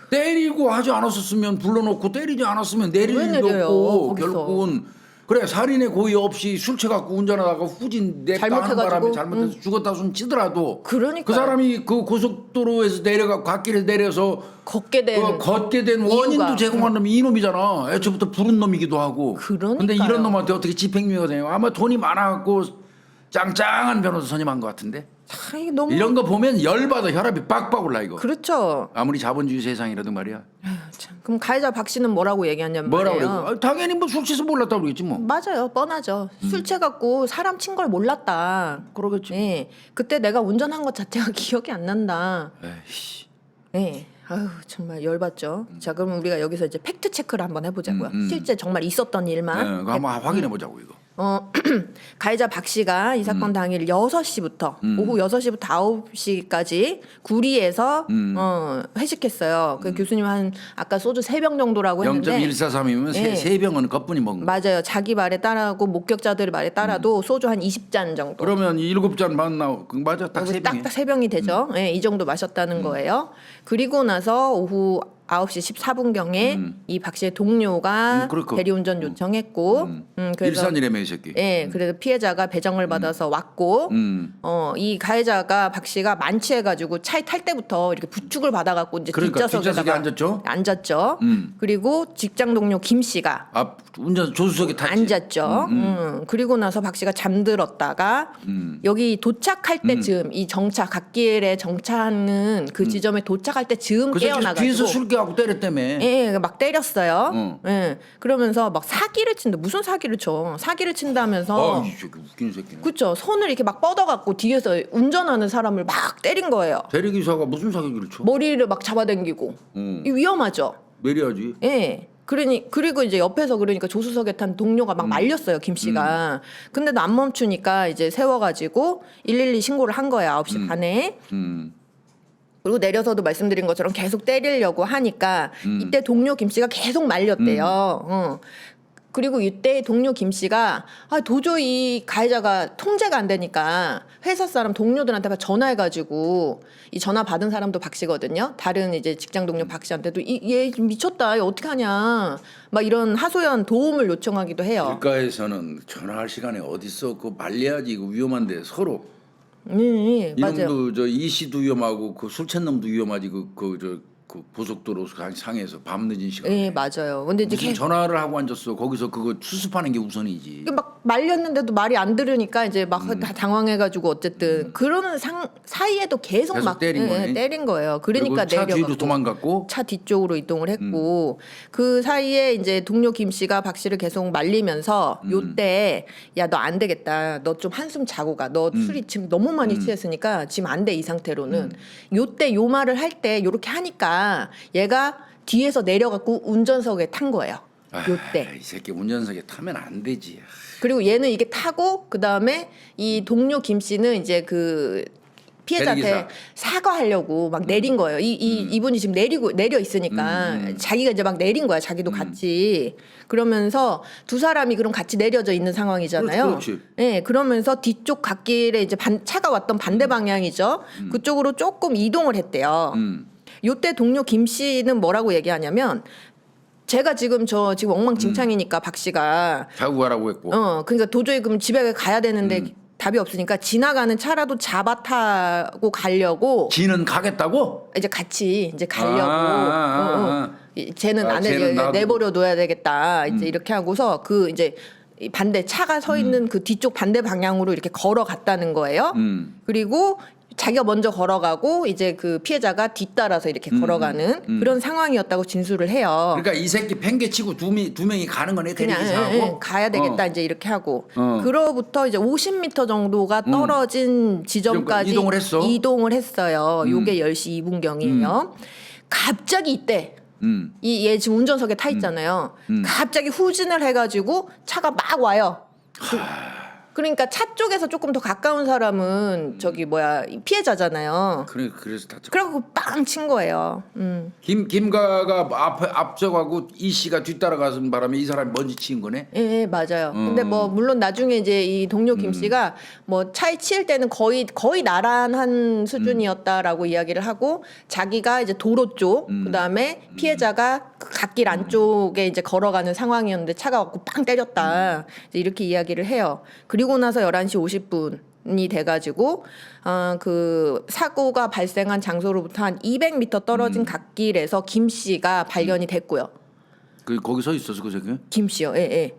때리고 하지 않았었으면 불러놓고 때리지 않았으면 내릴 왜 일도 내려요, 없고 거기서. 결국은 그래 살인의 고의 없이 술 취갖고 운전하다가 후진 냈다 하는 잘못해가지고, 바람에 잘못해서 죽었다 손 치더라도 그러니까요. 그 사람이 그 고속도로에서 내려가 갓길을 내려서 걷게 된 그 걷게 된 원인도 이유가. 제공한 놈이 이놈이잖아. 애초부터 부른 놈이기도 하고. 그러니까요. 근데 이런 놈한테 어떻게 집행유예가 되냐? 아마 돈이 많아갖고 짱짱한 변호사 선임한 것 같은데. 참, 이게 너무 이런 거 보면 열받아 혈압이 빡빡 올라 이거. 그렇죠. 아무리 자본주의 세상이라도 말이야. 참, 그럼 가해자 박 씨는 뭐라고 얘기하냐면 뭐라고 그래? 말이에요. 당연히 뭐 술 취해서 몰랐다고 그러겠지 뭐. 맞아요, 뻔하죠. 술 취해갖고 사람 친 걸 몰랐다. 그러겠지. 네, 그때 내가 운전한 것 자체가 기억이 안 난다. 에이씨. 네, 아유 정말 열받죠. 자, 그럼 우리가 여기서 이제 팩트 체크를 한번 해보자고요. 실제 정말 있었던 일만. 네, 그거 한번 확인해 보자고 이거. 가해자 박 씨가 이 사건 당일 6시부터 오후 6시부터 9시까지 구리에서 회식했어요. 그 교수님 한 아까 소주 3병 정도라고 했는데 0.143이면 네. 세 병은 겉분이 먹는 거. 맞아요. 자기 말에 따라고 목격자들 말에 따라도 소주 한 20잔 정도. 그러면 7잔 반 나오. 맞아, 딱 세 병이. 딱딱 3병이 되죠. 예, 이 정도 마셨다는 거예요. 그리고 나서 오후 9시 14분경에 이 박 씨의 동료가 그렇고. 대리운전 요청했고 그래서 일산이라며 이 새끼. 예, 그래서 피해자가 배정을 받아서 왔고 이 가해자가 박 씨가 만취해가지고 차에 탈 때부터 이렇게 부축을 받아갖고 이제 그러니까 뒷좌석에다가 뒷좌석에 앉았죠? 앉았죠. 그리고 직장 동료 김 씨가 앞 운전 조수석에 탔지. 앉았죠. 그리고 나서 박 씨가 잠들었다가 여기 도착할 때쯤 이 정차 갓길에 정차하는 그 지점에 도착할 때쯤 그 새끼 깨어나가지고 뒤에서 술깨하고 때렸다며. 예, 막 때렸어요. 예, 그러면서 막 사기를 친다. 무슨 사기를 쳐? 사기를 친다면서. 이 새끼 웃기는 새끼네. 그쵸. 손을 이렇게 막 뻗어갖고 뒤에서 운전하는 사람을 막 때린 거예요. 대리기사가 무슨 사기를 쳐? 머리를 막 잡아당기고. 이 위험하죠. 내려야지. 예. 그리고 이제 옆에서 그러니까 조수석에 탄 동료가 막 말렸어요, 김 씨가. 근데도 안 멈추니까 이제 세워가지고 112 신고를 한 거예요, 9시 반에. 그리고 내려서도 말씀드린 것처럼 계속 때리려고 하니까 이때 동료 김 씨가 계속 말렸대요. 그리고 이때 동료 김 씨가 도저히 가해자가 통제가 안 되니까 회사 사람 동료들한테 막 전화해가지고 이 전화 받은 사람도 박 씨거든요. 다른 이제 직장 동료 박 씨한테도 얘 미쳤다, 얘 어떻게 하냐, 막 이런 하소연 도움을 요청하기도 해요. 길가에서는 전화할 시간에 어디 있어? 그거 말려야지. 이거 위험한데 서로. 네, 맞아요. 이놈도 저 이 씨도 위험하고 그 술 취한 놈도 위험하지. 그 고속도로 상에서 밤 늦은 시간. 네, 맞아요. 근데 이제 무슨 전화를 하고 앉았어. 거기서 그거 수습하는 게 우선이지. 막 말렸는데도 말이 안 들으니까 이제 막 다 당황해가지고 어쨌든 그러는 사이에도 계속 막 때린 거네. 때린 거예요. 그러니까 그리고 차 뒤로 내려가고 도망갔고. 차 뒤쪽으로 이동을 했고 그 사이에 이제 동료 김 씨가 박 씨를 계속 말리면서 요때 야, 너 안 되겠다. 너 좀 한숨 자고 가. 너 술이 지금 너무 많이 취했으니까 지금 안 돼, 이 상태로는. 요때 요 말을 할 때 요렇게 하니까 얘가 뒤에서 내려갖고 운전석에 탄 거예요. 요때. 이 새끼 운전석에 타면 안 되지. 그리고 얘는 이게 타고 그 다음에 이 동료 김 씨는 이제 그 피해자한테 대리기사. 사과하려고 막 내린 거예요. 이분이 지금 내려 있으니까 자기가 이제 막 내린 거야. 자기도 같이. 그러면서 두 사람이 그럼 같이 내려져 있는 상황이잖아요. 그렇지. 네, 그러면서 뒤쪽 갓길에 이제 차가 왔던 반대 방향이죠. 그쪽으로 조금 이동을 했대요. 요때 동료 김 씨는 뭐라고 얘기하냐면 제가 지금 지금 엉망진창이니까 박 씨가 자고 가라고 했고. 그러니까 도저히 그럼 집에 가야 되는데 답이 없으니까 지나가는 차라도 잡아 타고 가려고 지는 가겠다고? 이제 같이 이제 가려고 쟤는 안 쟤는 나도. 내버려 둬야 되겠다 이제 이렇게 하고서 그 이제 이 반대 차가 서 있는 그 뒤쪽 반대 방향으로 이렇게 걸어갔다는 거예요. 그리고 자기가 먼저 걸어가고 이제 그 피해자가 뒤따라서 이렇게 걸어가는 그런 상황이었다고 진술을 해요. 그러니까 이 새끼 팽개치고 두 명이 가는 거네. 그냥 대리기사 하고. 가야 되겠다 이제 이렇게 하고 그로부터 이제 50m 정도가 떨어진 지점까지 이동을 했어? 했어요. 요게 10시 2분경이에요. 갑자기 이때 얘 지금 운전석에 타 있잖아요. 갑자기 후진을 해가지고 차가 막 와요. 그러니까 차 쪽에서 조금 더 가까운 사람은 저기 뭐야 피해자잖아요. 그래서 다쳤. 그래갖고 빵 친 거예요. 김가가 앞서가고 이 씨가 뒤따라가는 바람에 이 사람이 먼지 치인 거네. 예, 맞아요. 근데 뭐 물론 나중에 이제 이 동료 김 씨가 뭐 차에 치일 때는 거의 나란한 수준이었다라고 이야기를 하고 자기가 이제 도로 쪽 그다음에 피해자가 그 갓길 안쪽에 이제 걸어가는 상황이었는데 차가 왔고 빵 때렸다. 이제 이렇게 이야기를 해요. 그리고 나서 11시 50분이 돼가지고 그 사고가 발생한 장소로부터 한 200m 떨어진 갓길에서 김 씨가 발견이 됐고요. 거기 서 있었어 그 새끼? 김 씨요. 예, 예.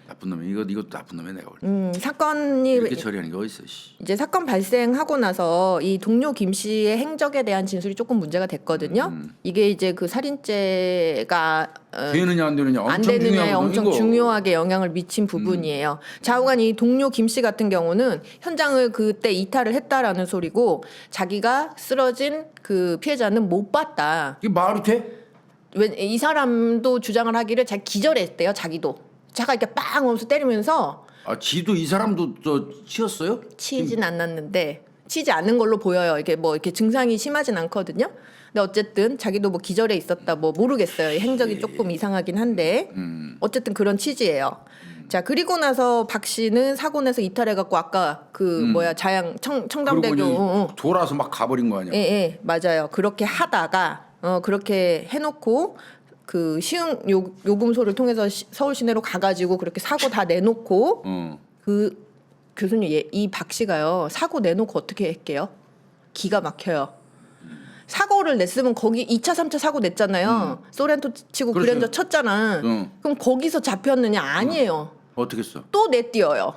나쁜 놈이 이것도 나쁜 놈이 내가 볼 때. 사건이 이렇게 처리하는 게 어딨어. 씨. 이제 사건 발생하고 나서 이 동료 김 씨의 행적에 대한 진술이 조금 문제가 됐거든요. 이게 이제 그 살인죄가 되느냐 안 되느냐 안 엄청 되느냐에 중요한 엄청 부분이고. 중요하게 영향을 미친 부분이에요. 좌우간 이 동료 김 씨 같은 경우는 현장을 그때 이탈을 했다라는 소리고 자기가 쓰러진 그 피해자는 못 봤다. 이게 말이 돼? 이 사람도 주장을 하기를 자기 기절했대요. 자기도. 차가 이렇게 빵 하면서 때리면서 지도 이 사람도 치였어요? 치진 않았는데 치지 않은 걸로 보여요. 이게 뭐 이렇게 증상이 심하진 않거든요. 근데 어쨌든 자기도 뭐 기절해 있었다 뭐 모르겠어요. 행적이 조금 이상하긴 한데 어쨌든 그런 취지예요. 자 그리고 나서 박 씨는 사고 내서 이탈해 갖고 아까 그 뭐야 자양 청담대교 돌아서 막 가버린 거 아니야? 예, 맞아요. 그렇게 하다가 그렇게 해놓고 그 시흥 요금소를 통해서 서울 시내로 가가지고 그렇게 사고 다 내놓고 그 교수님 이 박 씨가요 사고 내놓고 어떻게 할게요? 기가 막혀요. 사고를 냈으면 거기 2차 3차 사고 냈잖아요. 소렌토 치고 그렇죠. 그랜저 쳤잖아. 그럼 거기서 잡혔느냐? 아니에요. 어떻게 했어? 또 내뛰어요.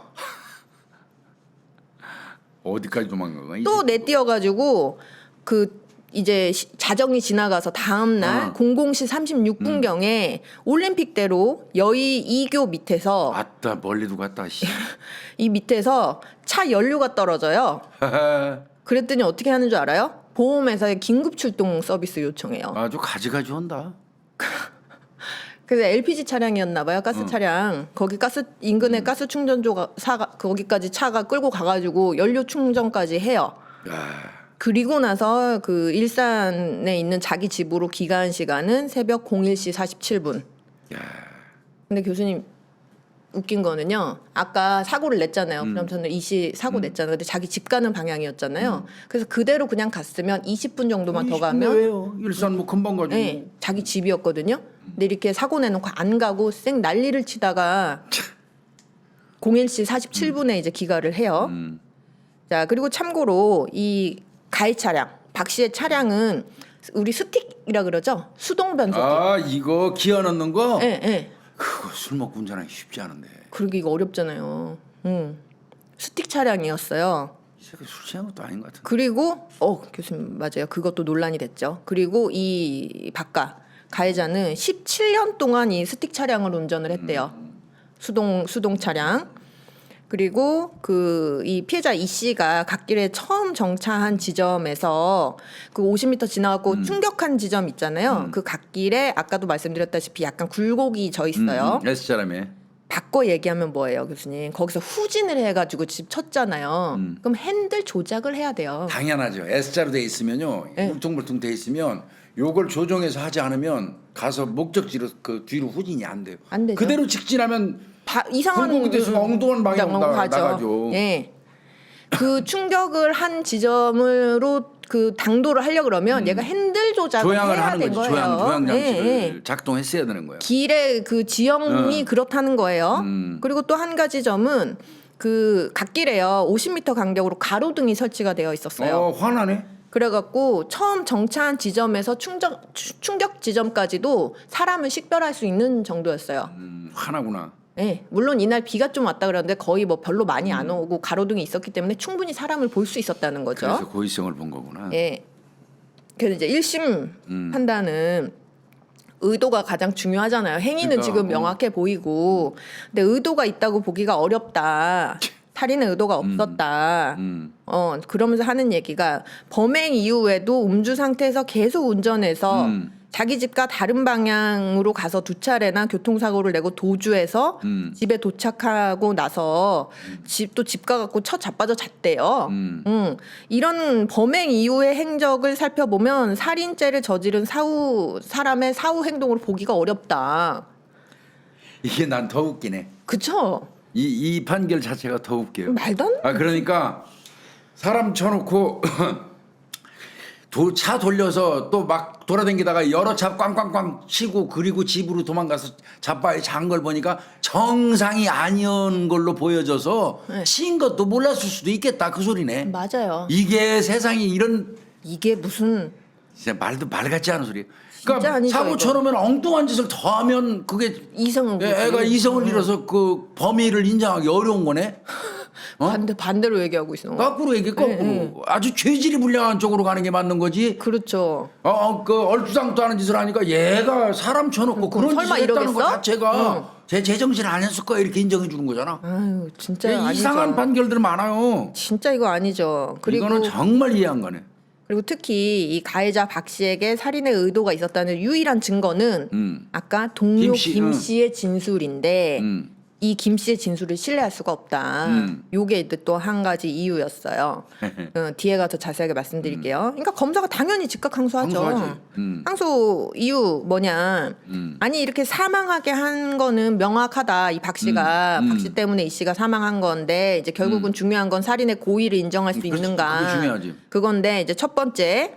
어디까지 도망간 거야? 또 내뛰어가지고 그 이제 자정이 지나가서 다음 날 00시 36분경에 올림픽대로 여의 2교 밑에서 왔다 멀리도 갔다. 씨. 이 밑에서 차 연료가 떨어져요. 그랬더니 어떻게 하는 줄 알아요? 보험회사에 긴급 출동 서비스 요청해요. 아주 가지가지 한다. 그래서 LPG 차량이었나 봐요. 가스 차량. 거기 인근에 가스 충전소가 거기까지 차가 끌고 가가지고 연료 충전까지 해요. 야. 그리고 나서 그 일산에 있는 자기 집으로 귀가한 시간은 새벽 01시 47분. 야. 근데 교수님 웃긴 거는요. 아까 사고를 냈잖아요. 그럼 저는 이 씨 사고 냈잖아요. 근데 자기 집 가는 방향이었잖아요. 그래서 그대로 그냥 갔으면 20분 정도만 더 가면 왜요? 일산 뭐 금방 가지고. 네, 자기 집이었거든요. 근데 이렇게 사고 내놓고 안 가고 쌩 난리를 치다가 01시 47분에 이제 귀가를 해요. 자, 그리고 참고로 이 가해 차량, 박 씨의 차량은 우리 스틱이라 그러죠? 수동 변속기. 아, 이거 기어 넣는 거? 예, 예. 그거 술 먹고 운전하기 쉽지 않은데. 그러기 이거 어렵잖아요. 스틱 차량이었어요. 이 새끼 술 취한 것도 아닌 것 같은데. 그리고 교수님 맞아요. 그것도 논란이 됐죠. 그리고 이 박가 가해자는 17년 동안 이 스틱 차량을 운전을 했대요. 수동 차량. 그리고 그 이 피해자 이 씨가 갓길에 처음 정차한 지점에서 그 50m 지나가고 충격한 지점 있잖아요. 그 갓길에 아까도 말씀드렸다시피 약간 굴곡이 져 있어요. S자람에. 바꿔 얘기하면 뭐예요, 교수님? 거기서 후진을 해가지고 집 쳤잖아요. 그럼 핸들 조작을 해야 돼요. 당연하죠. S자로 돼 있으면요. 네. 울퉁불퉁 돼 있으면 요걸 조정해서 하지 않으면 가서 목적지로 그 뒤로 후진이 안 돼요. 안 되죠. 그대로 직진하면 이상한 굴곡이 돼서 엉뚱한 방향으로 나가죠. 예. 그 충격을 한 지점으로 그 당도를 하려 그러면 얘가 핸들 조작을 조향을 해야 하는 된 거지. 거예요. 조향 장치를 예. 작동했어야 되는 거예요. 길의 그 지형이 그렇다는 거예요. 그리고 또 한 가지 점은 그 갓길에요 50m 간격으로 가로등이 설치가 되어 있었어요. 화나네. 그래갖고 처음 정차한 지점에서 충격 지점까지도 사람을 식별할 수 있는 정도였어요. 화나구나. 예, 물론 이날 비가 좀 왔다 그러는데 거의 뭐 별로 많이 안 오고 가로등이 있었기 때문에 충분히 사람을 볼 수 있었다는 거죠. 그래서 고의성을 본 거구나. 예. 그래서 이제 1심 판단은 의도가 가장 중요하잖아요. 행위는 그러니까, 지금 명확해 보이고, 근데 의도가 있다고 보기가 어렵다. 살인의 의도가 없었다. 그러면서 하는 얘기가 범행 이후에도 음주 상태에서 계속 운전해서 자기 집과 다른 방향으로 가서 2차례나 교통사고를 내고 도주해서 집에 도착하고 나서 집 가갖고 쳐 자빠져 잤대요. 이런 범행 이후의 행적을 살펴보면 살인죄를 저지른 사람의 사후 행동으로 보기가 어렵다. 이게 난 더 웃기네. 그쵸? 이 판결 자체가 더 웃겨요. 말도 안 돼. 그러니까 사람 쳐놓고 차 돌려서 또 막 돌아다니다가 여러 차 꽝꽝꽝 치고 그리고 집으로 도망가서 자빠에 잔 걸 보니까 정상이 아니었는 걸로 보여져서 친 것도 몰랐을 수도 있겠다 그 소리네. 맞아요. 이게 세상이 이런 이게 무슨 진짜 말 같지 않은 소리. 진짜 그러니까 아니죠, 사고 이거. 쳐놓으면 엉뚱한 짓을 더 하면 그게 이성은 애가 이성을 잃어서 그 범위를 인정하기 어려운 거네. 반대로 얘기하고 있어. 거꾸로 얘기 거꾸로 아주 죄질이 불량한 쪽으로 가는 게 맞는 거지. 그렇죠. 그 얼토당토 하는 짓을 하니까 얘가 사람 쳐놓고 그런 설마 짓을 했다는 이러겠어? 것 자체가 제 제정신 아니었을 거야 이렇게 인정해 주는 거잖아. 아유, 진짜 아니죠. 이상한 판결들 많아요. 진짜 이거 아니죠. 그리고 이거는 정말 이해 안 가네. 그리고 특히 이 가해자 박 씨에게 살인의 의도가 있었다는 유일한 증거는 아까 동료 김 씨의 진술인데 이 김 씨의 진술을 신뢰할 수가 없다. 요게 또 한 가지 이유였어요. 뒤에 가서 자세하게 말씀드릴게요. 그러니까 검사가 당연히 즉각 항소하죠. 항소하지. 항소 이유 뭐냐? 아니 이렇게 사망하게 한 거는 명확하다. 이 박 씨가 박 씨 때문에 이 씨가 사망한 건데 이제 결국은 중요한 건 살인의 고의를 인정할 수 그렇지, 있는가? 그게 중요하지. 그건데 이제 첫 번째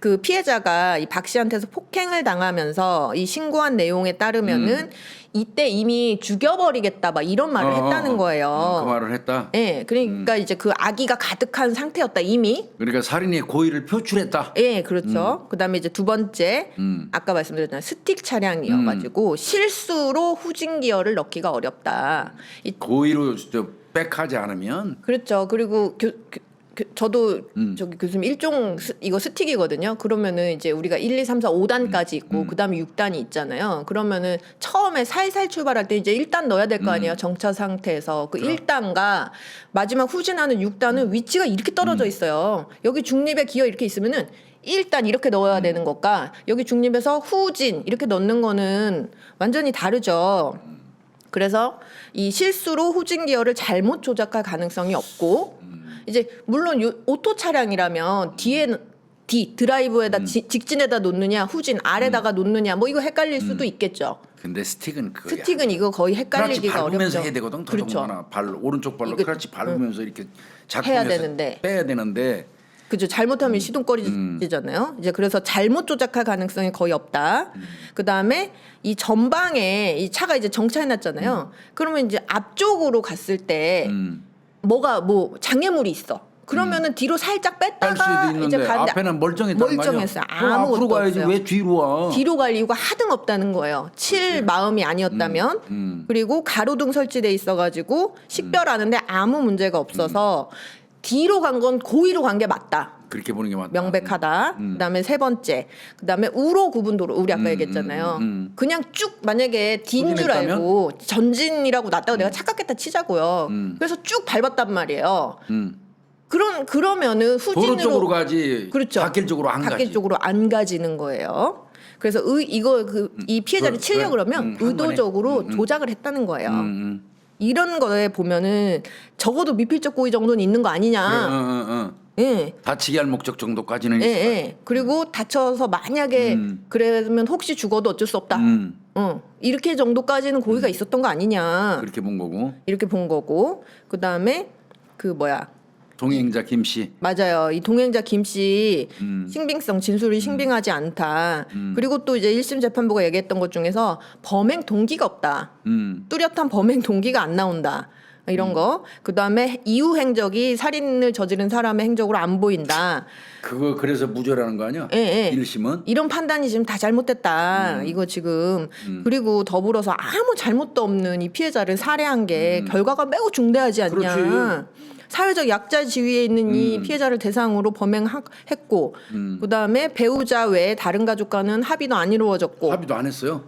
그 피해자가 이 박 씨한테서 폭행을 당하면서 이 신고한 내용에 따르면은 이때 이미 죽여버리겠다 막 이런 말을 했다는 거예요. 그 말을 했다. 예, 그러니까 이제 그 악의가 가득한 상태였다 이미. 그러니까 살인의 고의를 표출했다. 예, 그렇죠. 그다음에 이제 두 번째 아까 말씀드렸잖아요. 스틱 차량이어가지고 실수로 후진 기어를 넣기가 어렵다. 고의로 백하지 않으면 그렇죠. 그리고 저도 저기 교수님 일종 이거 스틱이거든요. 그러면은 이제 우리가 1, 2, 3, 4, 5단까지 있고 그다음에 6단이 있잖아요. 그러면은 처음에 살살 출발할 때 이제 1단 넣어야 될 거 아니에요. 정차 상태에서 그 1단과 마지막 후진하는 6단은 위치가 이렇게 떨어져 있어요. 여기 중립에 기어 이렇게 있으면은 1단 이렇게 넣어야 되는 것과 여기 중립에서 후진 이렇게 넣는 거는 완전히 다르죠. 그래서 이 실수로 후진 기어를 잘못 조작할 가능성이 없고 이제 물론 오토 차량이라면 드라이브에다 직진에다 놓느냐 후진 아래다가 놓느냐 뭐 이거 헷갈릴 수도 있겠죠. 근데 스틱은 그거야. 스틱은 이거 거의 헷갈리기가 밟으면서 어렵죠. 해야 되거든. 그렇죠. 오른쪽 발로 크러치 밟으면서 이렇게 해야 되는데 빼야 되는데 그죠. 잘못하면 시동거리잖아요. 이제 그래서 잘못 조작할 가능성이 거의 없다. 그 다음에 이 전방에 이 차가 이제 정차해놨잖아요. 그러면 이제 앞쪽으로 갔을 때 뭐가 뭐 장애물이 있어. 그러면은 뒤로 살짝 뺄 수도 뺐다가 있는데 이제 가는데 앞에는 멀쩡했단 멀쩡했어요. 말이야. 그럼 앞으로 아무것도 가야지 없어요. 왜 뒤로 와? 뒤로 갈 이유가 하등 없다는 거예요. 칠 마음이 아니었다면 그리고 가로등 설치돼 있어가지고 식별하는데 아무 문제가 없어서 뒤로 간 건 고의로 간 게 맞다. 그렇게 보는 게 맞다. 명백하다. 그다음에 세 번째, 그다음에 우로 구분도로 우리 아까 얘기했잖아요. 그냥 쭉 만약에 뒤인 줄 후진했다면? 알고 전진이라고 났다고 내가 착각했다 치자고요. 그래서 쭉 밟았단 말이에요. 그러면은 도로 후진으로 쪽으로 가지. 그렇죠. 갓길 쪽으로 안 갓길 가지. 쪽으로 안 가지는 거예요. 그래서 이 피해자를 치려고 그러면 한 번에. 의도적으로 조작을 했다는 거예요. 이런 거에 보면은 적어도 미필적 고의 정도는 있는 거 아니냐. 예. 다치게 할 목적 정도까지는 예, 있어. 예. 그리고 다쳐서 만약에 그러면 혹시 죽어도 어쩔 수 없다. 이렇게 정도까지는 고의가 있었던 거 아니냐. 그렇게 본 거고. 이렇게 본 거고. 그다음에 동행자 김 씨. 맞아요. 이 동행자 김 씨 신빙성 진술이 신빙하지 않다. 그리고 또 이제 1심 재판부가 얘기했던 것 중에서 범행 동기가 없다. 뚜렷한 범행 동기가 안 나온다. 이런 거. 그다음에 이후 행적이 살인을 저지른 사람의 행적으로 안 보인다. 그거 그래서 무죄라는 거 아니야? 예, 예. 1심은? 이런 판단이 지금 다 잘못됐다. 이거 지금 그리고 더불어서 아무 잘못도 없는 이 피해자를 살해한 게 결과가 매우 중대하지 않냐. 그렇지. 사회적 약자 지위에 있는 이 피해자를 대상으로 범행했고 그다음에 배우자 외에 다른 가족과는 합의도 안 이루어졌고 합의도 안 했어요.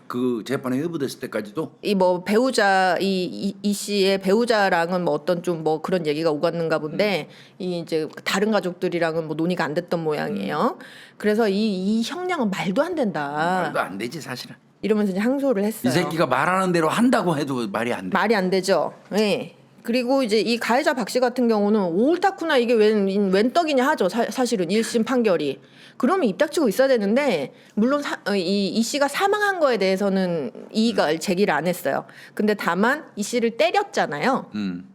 그 재판에 회부됐을 때까지도. 이 뭐 배우자 이 씨의 배우자랑은 뭐 어떤 좀 뭐 그런 얘기가 오갔는가 본데 이 이제 다른 가족들이랑은 뭐 논의가 안 됐던 모양이에요. 그래서 이 형량은 말도 안 된다. 말도 안 되지 사실은. 이러면서 이제 항소를 했어요. 이 새끼가 말하는 대로 한다고 해도 말이 안 돼. 말이 안 되죠. 예. 그리고 이제 이 가해자 박 씨 같은 경우는 옳다구나 이게 웬 떡이냐 하죠. 사실은 1심 판결이. 그러면 입 닥치고 있어야 되는데 물론 이 씨가 사망한 거에 대해서는 이의가 제기를 안 했어요. 근데 다만 이 씨를 때렸잖아요.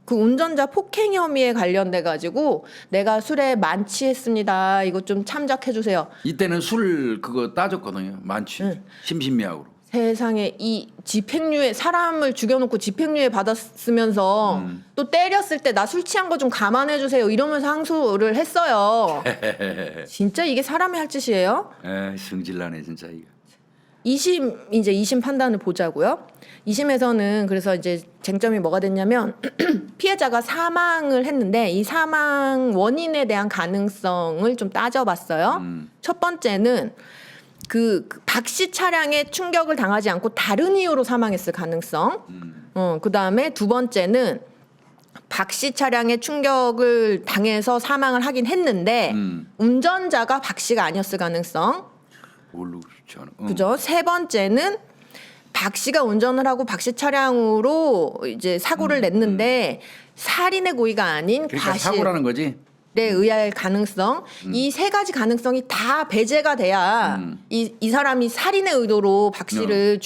그 운전자 폭행 혐의에 관련돼 가지고 내가 술에 만취했습니다. 이거 좀 참작해 주세요. 이때는 술 그거 따졌거든요. 만취. 심신미약으로. 세상에 이 집행유예 사람을 죽여놓고 집행유예 받았으면서 또 때렸을 때 나 술 취한 거 좀 감안해 주세요 이러면서 항소를 했어요. 진짜 이게 사람이 할 짓이에요? 에 승질나네 진짜 이거. 2심 판단을 보자고요. 2심에서는 그래서 이제 쟁점이 뭐가 됐냐면 피해자가 사망을 했는데 이 사망 원인에 대한 가능성을 좀 따져봤어요. 첫 번째는 그 박 씨 차량에 충격을 당하지 않고 다른 이유로 사망했을 가능성. 그다음에 두 번째는 박 씨 차량에 충격을 당해서 사망을 하긴 했는데 운전자가 박 씨가 아니었을 가능성. 모르고 싶지 않아. 그죠? 세 번째는 박 씨가 운전을 하고 박 씨 차량으로 이제 사고를 냈는데 살인의 고의가 아닌 그러니까 과실. 사고라는 거지. 에 의할 가능성 이 세 가지 가능성이 다 배제가 돼야 이 사람이 살인의 의도로 박 씨를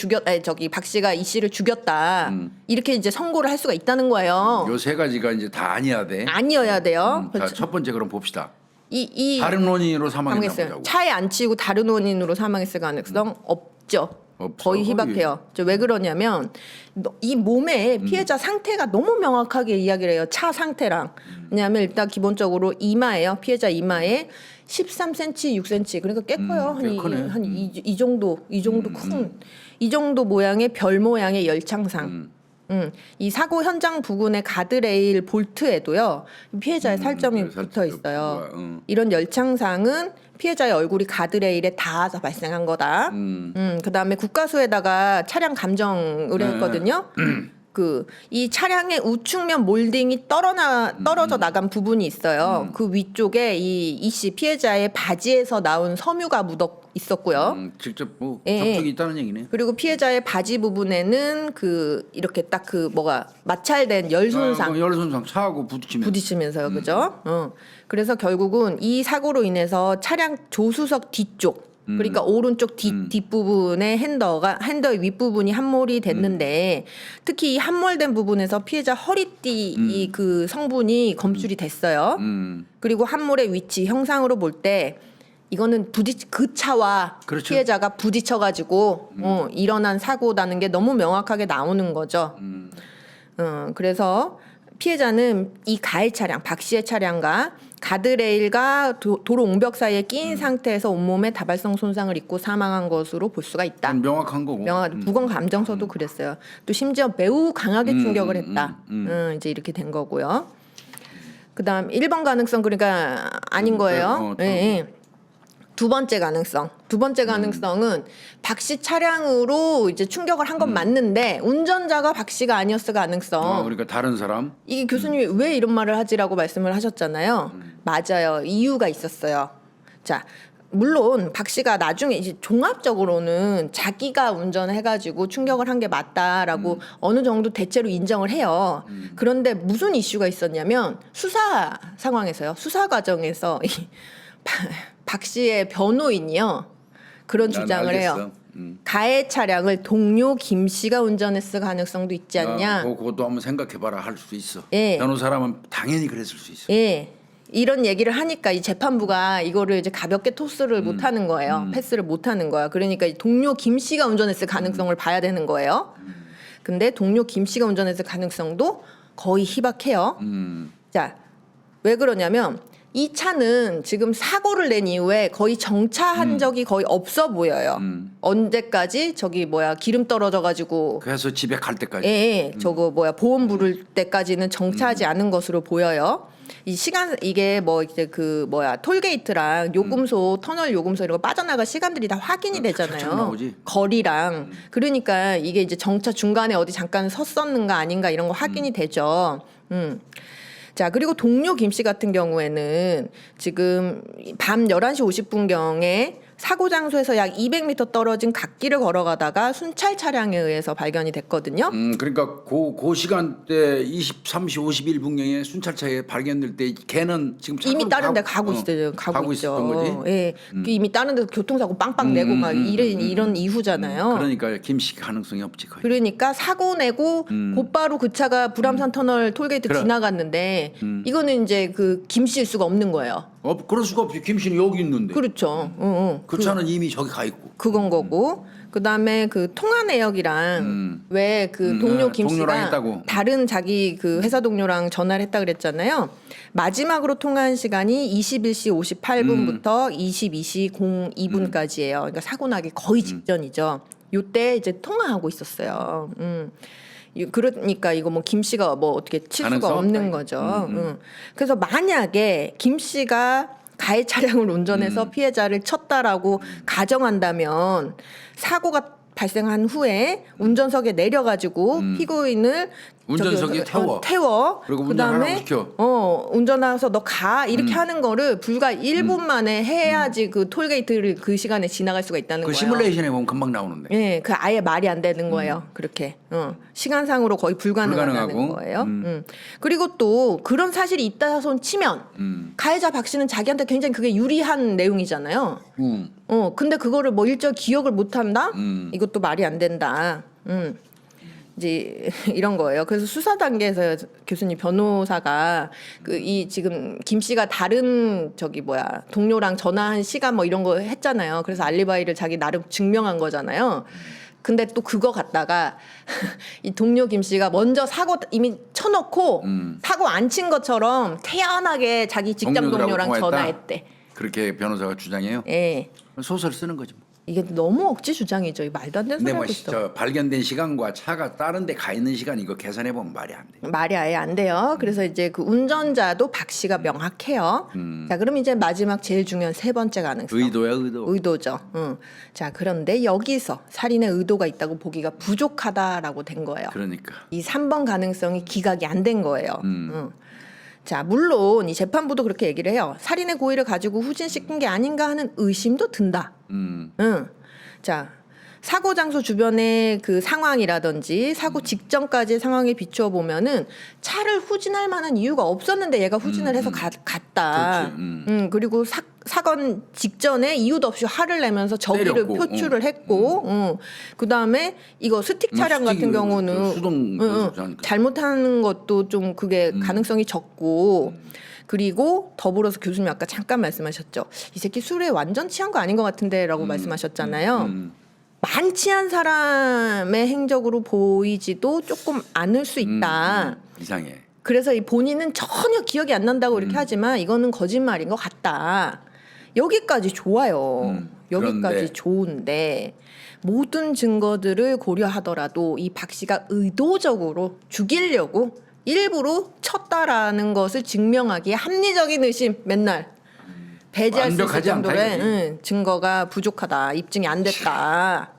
박 씨가 이 씨를 죽였다 이렇게 이제 선고를 할 수가 있다는 거예요. 요 세 가지가 이제 다 아니어야 돼. 아니어야 돼요. 자, 첫 번째 그럼 봅시다. 이 다른 원인으로 사망했나 사망했어요. 보자고. 차에 안 치고 다른 원인으로 사망했을 가능성 없죠. 없어. 거의 희박해요. 왜 그러냐면 이 몸의 피해자 상태가 너무 명확하게 이야기를 해요. 차 상태랑. 왜냐하면 일단 기본적으로 이마예요. 피해자 이마에 13cm, 6cm. 그러니까 꽤 커요. 꽤 크네. 한 이 정도 큰 이 정도 모양의 별 모양의 열창상. 이 사고 현장 부근의 가드레일 볼트에도요 피해자의 살점이 붙어 있어요. 이런 열창상은 피해자의 얼굴이 가드레일에 닿아서 발생한 거다. 그다음에 국가수에다가 차량 감정을 했거든요. 이 차량의 우측면 몰딩이 떨어져 나간 부분이 있어요. 그 위쪽에 이 씨 피해자의 바지에서 나온 섬유가 묻어 있었고요. 직접 뭐 예, 접촉이 예. 있다는 얘기네. 그리고 피해자의 바지 부분에는 이렇게 딱 뭐가 마찰된 열 손상. 열 손상 차하고 부딪히면서요, 그죠? 그래서 결국은 이 사고로 인해서 차량 조수석 뒤쪽, 그러니까 오른쪽 뒷부분의 핸더의 윗부분이 함몰이 됐는데 특히 이 함몰된 부분에서 피해자 허리띠 그 성분이 검출이 됐어요. 그리고 함몰의 위치 형상으로 볼 때 이거는 그 차와 그렇죠. 피해자가 부딪혀가지고 일어난 사고라는 게 너무 명확하게 나오는 거죠. 그래서 피해자는 이 가해 차량, 박 씨의 차량과 가드레일과 도로 옹벽 사이에 끼인 상태에서 온몸에 다발성 손상을 입고 사망한 것으로 볼 수가 있다. 명확한 거고. 부검 감정서도 그랬어요. 또 심지어 매우 강하게 충격을 했다. 이제 이렇게 된 거고요. 그다음 1번 가능성 그러니까 아닌 거예요. 예, 예. 두 번째 가능성은 박 씨 차량으로 이제 충격을 한 건 맞는데 운전자가 박 씨가 아니었을 가능성. 그러니까 다른 사람. 이게 교수님이 왜 이런 말을 하지라고 말씀을 하셨잖아요. 맞아요. 이유가 있었어요. 자, 물론 박 씨가 나중에 이제 종합적으로는 자기가 운전해가지고 충격을 한 게 맞다라고 어느 정도 대체로 인정을 해요. 그런데 무슨 이슈가 있었냐면 수사 상황에서요. 수사 과정에서 박 씨의 변호인이요. 그런 주장을 해요. 가해 차량을 동료 김 씨가 운전했을 가능성도 있지 않냐. 그것도 한번 생각해봐라 할 수 있어. 예. 변호사라면 당연히 그랬을 수 있어. 예. 이런 얘기를 하니까 이 재판부가 이거를 이제 가볍게 토스를 못 하는 거예요. 패스를 못 하는 거야. 그러니까 동료 김 씨가 운전했을 가능성을 봐야 되는 거예요. 근데 동료 김 씨가 운전했을 가능성도 거의 희박해요. 자, 왜 그러냐면 이 차는 지금 사고를 낸 이후에 거의 정차한 적이 거의 없어 보여요. 언제까지 저기 뭐야 기름 떨어져 가지고 그래서 집에 갈 때까지. 예, 저거 뭐야 보험 부를 때까지는 정차하지 않은 것으로 보여요. 이 시간 이게 뭐 이제 그 뭐야 톨게이트랑 요금소 터널 요금소 이런 거 빠져나갈 시간들이 다 확인이 착착착 되잖아요. 나오지. 거리랑 그러니까 이게 이제 정차 중간에 어디 잠깐 섰었는가 아닌가 이런 거 확인이 되죠. 자, 그리고 동료 김 씨 같은 경우에는 지금 밤 11시 50분경에 사고 장소에서 약 200m 떨어진 갓길을 걸어가다가 순찰 차량에 의해서 발견이 됐거든요. 그러니까 그 시간대 23시 51분경에 순찰차에 발견될 때 걔는 지금 이미 차로 다른 데 가고 있어요. 가고 있죠. 있었던 거지. 예. 이미 다른 데서 교통사고 빵빵 내고 막 이런 이후잖아요. 그러니까 김씨 가능성이 없지 거의. 그러니까 사고 내고 곧바로 그 차가 불암산 터널 톨게이트 그래. 지나갔는데 이거는 이제 그 김씨일 수가 없는 거예요. 그럴 수가 없지. 김씨는 여기 있는데. 그렇죠. 그 차는 이미 저기 가 있고. 그건 거고 그다음에 그 통화 내역이랑 왜 그 동료 김 동료랑 씨가 했다고. 다른 자기 그 회사 동료랑 전화를 했다 그랬잖아요. 마지막으로 통화한 시간이 21시 58분부터 22시 02분까지예요. 그러니까 사고 나기 거의 직전이죠. 요때 이제 통화하고 있었어요. 그러니까 이거 뭐 김 씨가 뭐 어떻게 칠 수가 가능성 없는 없다, 거죠. 그래서 만약에 김 씨가 가해 차량을 운전해서 피해자를 쳤다라고 가정한다면 사고가 발생한 후에 운전석에 내려가지고 피고인을 운전석에 태워. 그리고 운전하라고 그다음에 시켜. 운전해서 너 가 이렇게 하는 거를 불과 1분 만에 해야지 그 톨게이트를 그 시간에 지나갈 수가 있다는 그 거예요. 시뮬레이션에 보면 금방 나오는데. 예, 그 아예 말이 안 되는 거예요. 그렇게 시간상으로 거의 불가능하다는 불가능하고. 거예요. 그리고 또 그런 사실이 있다 손 치면 가해자 박 씨는 자기한테 굉장히 그게 유리한 내용이잖아요. 근데 그거를 뭐 일절 기억을 못 한다? 이것도 말이 안 된다. 이제 이런 거예요. 그래서 수사 단계에서 교수님 변호사가 그 이 지금 김 씨가 다른 저기 뭐야 동료랑 전화한 시간 뭐 이런 거 했잖아요. 그래서 알리바이를 자기 나름 증명한 거잖아요. 근데 또 그거 갖다가 이 동료 김 씨가 먼저 사고 이미 쳐놓고 사고 안 친 것처럼 태연하게 자기 직장 동료들하고 동료랑 통화했다? 전화했대. 그렇게 변호사가 주장해요. 예. 소설 쓰는 거지. 뭐. 이게 너무 억지 주장이죠. 이 말도 안 되는 근데 소리 뭐 하고 있어. 저 발견된 시간과 차가 다른 데 가 있는 시간 이거 계산해 보면 말이 안 돼. 말이 아예 안 돼요. 그래서 이제 그 운전자도 박 씨가 명확해요. 자, 그럼 이제 마지막 제일 중요한 세 번째 가능성. 의도야 의도. 의도죠. 자, 그런데 여기서 살인의 의도가 있다고 보기가 부족하다라고 된 거예요. 그러니까. 이 3번 가능성이 기각이 안 된 거예요. 자, 물론 이 재판부도 그렇게 얘기를 해요. 살인의 고의를 가지고 후진시킨 게 아닌가 하는 의심도 든다. 자, 사고 장소 주변의 그 상황이라든지 사고 직전까지의 상황에 비추어 보면은 차를 후진할 만한 이유가 없었는데 얘가 후진을 해서 갔다. 그리고 사건 직전에 이유도 없이 화를 내면서 저기를 때렸고, 표출을 했고, 그 다음에 이거 스틱 차량 같은 경우는 수동 잘못하는 것도 좀 그게 가능성이 적고. 그리고 더불어서 교수님 아까 잠깐 말씀하셨죠. 이 새끼 술에 완전 취한 거 아닌 것 같은데라고 말씀하셨잖아요. 만취한 사람의 행적으로 보이지도 조금 않을 수 있다. 이상해. 그래서 이 본인은 전혀 기억이 안 난다고 이렇게 하지만 이거는 거짓말인 것 같다. 여기까지 좋아요. 여기까지 그런데. 좋은데 모든 증거들을 고려하더라도 이 박 씨가 의도적으로 죽이려고 일부러 쳤다라는 것을 증명하기에 합리적인 의심 맨날 배제할 수 있을 완벽하지 않다, 정도의 증거가 부족하다. 입증이 안 됐다.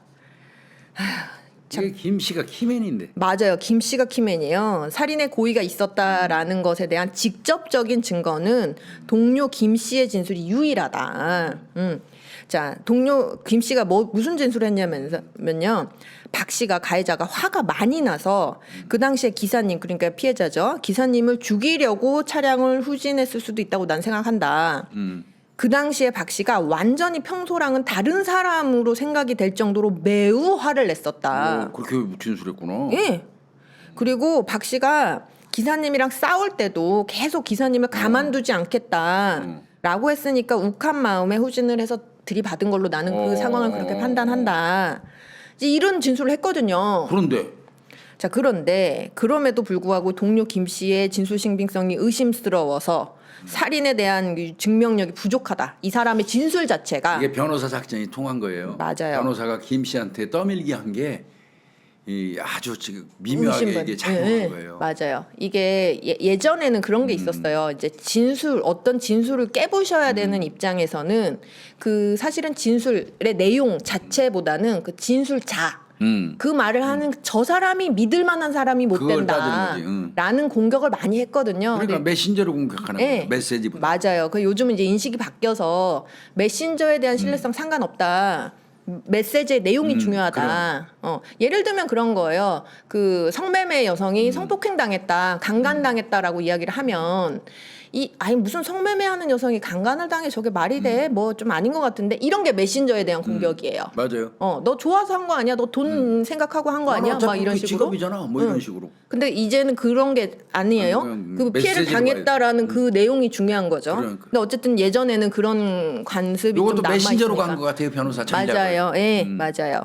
이게 김 씨가 키맨인데. 맞아요. 김 씨가 키맨이에요. 살인의 고의가 있었다라는 것에 대한 직접적인 증거는 동료 김 씨의 진술이 유일하다. 자, 동료 김 씨가 무슨 진술을 했냐면요. 박 씨가 가해자가 화가 많이 나서 그 당시에 기사님 그러니까 피해자죠. 기사님을 죽이려고 차량을 후진했을 수도 있다고 난 생각한다. 그 당시에 박 씨가 완전히 평소랑은 다른 사람으로 생각이 될 정도로 매우 화를 냈었다. 그렇게 진술했구나. 예. 그리고 박 씨가 기사님이랑 싸울 때도 계속 기사님을 가만두지 않겠다라고 했으니까 욱한 마음에 후진을 해서 들이받은 걸로 나는 그 상황을 그렇게 판단한다. 이제 이런 진술을 했거든요. 그런데 자, 그런데 그럼에도 불구하고 동료 김 씨의 진술 신빙성이 의심스러워서 살인에 대한 증명력이 부족하다. 이 사람의 진술 자체가 이게 변호사 작전이 통한 거예요. 맞아요. 변호사가 김 씨한테 떠밀기 한 게 아주 지금 미묘하게 의심받- 이게 작용한 예, 예. 거예요. 맞아요. 이게 예전에는 그런 게 있었어요. 이제 어떤 진술을 깨부셔야 되는 입장에서는 그 사실은 진술의 내용 자체보다는 그 진술자 그 말을 하는 저 사람이 믿을 만한 사람이 못 그걸 따지는 거지, 된다라는 공격을 많이 했거든요. 그러니까 근데 메신저로 공격하는 예, 거예요. 메시지보다. 맞아요. 그 요즘은 이제 인식이 바뀌어서 메신저에 대한 신뢰성 상관없다. 메시지의 내용이 중요하다. 예를 들면 그런 거예요. 그 성매매 여성이 성폭행 당했다, 강간 당했다라고 이야기를 하면 아니 무슨 성매매하는 여성이 강간을 당해 저게 말이 돼? 뭐 좀 아닌 것 같은데 이런 게 메신저에 대한 공격이에요. 맞아요. 너 좋아서 한 거 아니야? 너 돈 생각하고 한 거 아니야? 막 어차피 이런 그게 식으로. 직업이잖아. 뭐 이런 식으로. 근데 이제는 그런 게 아니에요. 그냥 그 피해를 메시지로 당했다라는 그 내용이 중요한 거죠. 그러니까. 근데 어쨌든 예전에는 그런 관습이 좀 이것도 남아 메신저로 있으니까. 간 것 같아요. 변호사 전략을. 맞아요. 예, 맞아요.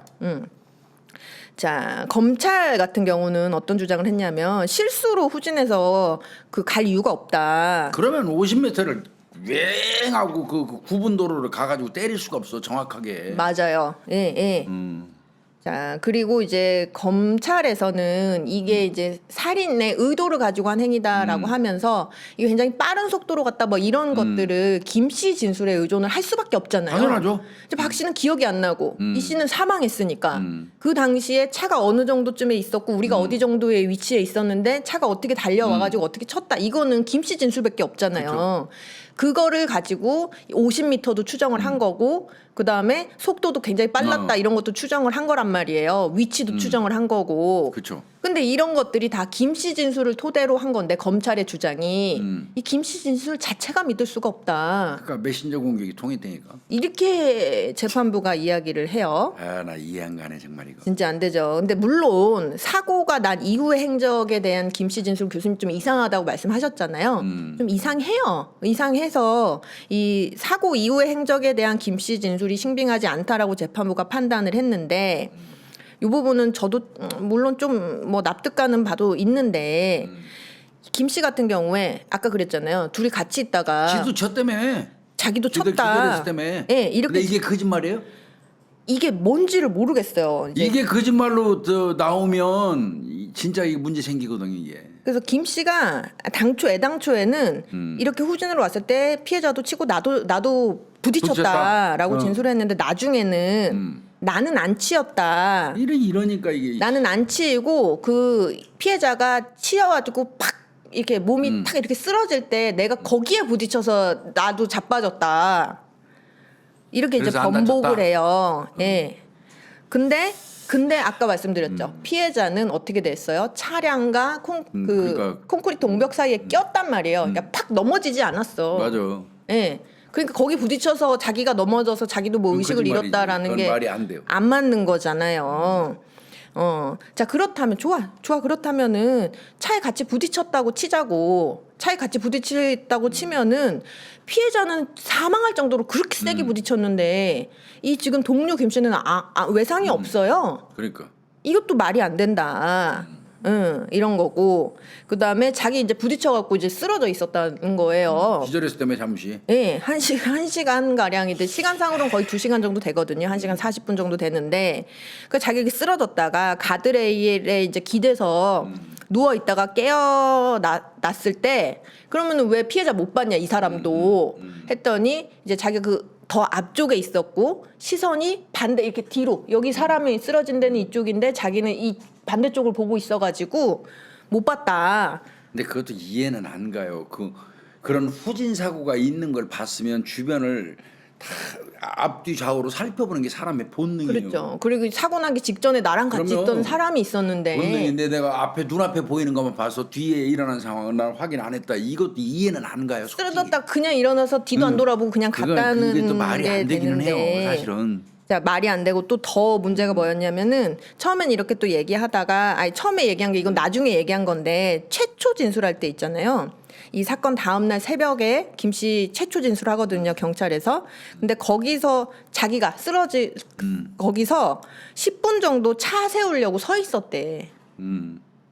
자, 검찰 같은 경우는 어떤 주장을 했냐면 실수로 후진해서 그 갈 이유가 없다. 그러면 50m를 웽하고 그 구분 도로를 가가지고 때릴 수가 없어 정확하게. 맞아요. 예, 예. 자, 그리고 이제 검찰에서는 이게 이제 살인의 의도를 가지고 한 행위다라고 하면서 이게 굉장히 빠른 속도로 갔다 뭐 이런 것들을 김 씨 진술에 의존을 할 수밖에 없잖아요. 당연하죠. 이제 박 씨는 기억이 안 나고 이 씨는 사망했으니까 그 당시에 차가 어느 정도쯤에 있었고 우리가 어디 정도의 위치에 있었는데 차가 어떻게 달려와가지고 어떻게 쳤다. 이거는 김 씨 진술밖에 없잖아요. 그거를 가지고 50m도 추정을 한 거고 그 다음에 속도도 굉장히 빨랐다 이런 것도 추정을 한 거란 말이에요. 위치도 추정을 한 거고. 그렇죠. 근데 이런 것들이 다 김 씨 진술을 토대로 한 건데 검찰의 주장이 이 김 씨 진술 자체가 믿을 수가 없다. 그러니까 메신저 공격이 통했다니까. 이렇게 재판부가 이야기를 해요. 나 이해 안 가네 정말 이거. 진짜 안 되죠. 근데 물론 사고가 난 이후의 행적에 대한 김 씨 진술 교수님 좀 이상하다고 말씀하셨잖아요. 좀 이상해요. 이상해서 이 사고 이후의 행적에 대한 김 씨 진술이 신빙하지 않다라고 재판부가 판단을 했는데 이 부분은 저도 물론 좀 뭐 납득 가는 바도 있는데 김 씨 같은 경우에 아까 그랬잖아요. 둘이 같이 있다가 지도 저 때문에. 자기도 지들 쳤다. 기다렸을 때문에. 예, 이렇게 근데 이게 거짓말이에요? 이게 뭔지를 모르겠어요. 이제. 이게 거짓말로 나오면 진짜 이게 문제 생기거든요 이게. 그래서 김 씨가 애당초에는 이렇게 후진으로 왔을 때 피해자도 치고 나도 부딪혔다라고 부딪혔다. 진술했는데 나중에는 나는 안 치였다. 이러니까 이게. 나는 안 치이고 그 피해자가 치여가지고 팍 이렇게 몸이 탁 이렇게 쓰러질 때 내가 거기에 부딪혀서 나도 자빠졌다. 이렇게 이제 그래서 안 번복을 다쳤다? 해요. 예. 근데 아까 말씀드렸죠. 피해자는 어떻게 됐어요? 차량과 그러니까. 콘크리트 옹벽 사이에 꼈단 말이에요. 그러니까 팍 넘어지지 않았어. 맞아. 예. 그러니까 거기 부딪혀서 자기가 넘어져서 자기도 뭐 의식을 거짓말이지. 잃었다라는 그건 게 말이 안 돼요. 안 맞는 거잖아요. 자 그렇다면 좋아 그렇다면은 차에 같이 부딪혔다고 치자고 차에 같이 부딪혔다고 치면은 피해자는 사망할 정도로 그렇게 세게 부딪혔는데 이 지금 동료 김 씨는 외상이 없어요. 그러니까. 이것도 말이 안 된다. 이런 거고 그 다음에 자기 이제 부딪혀갖고 이제 쓰러져 있었다는 거예요. 기절했을 때문에 잠시. 예, 한 시간 가량인데 시간상으로는 거의 2시간 정도 되거든요. 1시간 40분 정도 되는데 그 자기가 쓰러졌다가 가드레일에 이제 기대서 누워 있다가 깨어났을 때 그러면은 왜 피해자 못 봤냐 이 사람도 했더니 이제 자기가 그 더 앞쪽에 있었고 시선이 반대 이렇게 뒤로 여기 사람이 쓰러진 데는 이쪽인데 자기는 이 반대쪽을 보고 있어가지고 못 봤다. 근데 그것도 이해는 안 가요. 그런 후진 사고가 있는 걸 봤으면 주변을 다 앞뒤 좌우로 살펴보는 게 사람의 본능이에요. 그렇죠. 그리고 사고 나기 직전에 나랑 같이 그럼요. 있던 사람이 있었는데 본능인데 내가 눈앞에 보이는 것만 봐서 뒤에 일어난 상황을 난 확인 안 했다. 이것도 이해는 안 가요. 솔직히. 쓰러졌다 그냥 일어나서 뒤도 안 돌아보고 그냥 갔다는 그게 또 말이 게 안 되기는 되는데 해요. 사실은. 자, 말이 안 되고 또 더 문제가 뭐였냐면은 처음엔 이렇게 또 얘기하다가 처음에 얘기한 게 이건 나중에 얘기한 건데 최초 진술할 때 있잖아요. 이 사건 다음 날 새벽에 김 씨 최초 진술하거든요, 경찰에서. 근데 거기서 자기가 거기서 10분 정도 차 세우려고 서 있었대.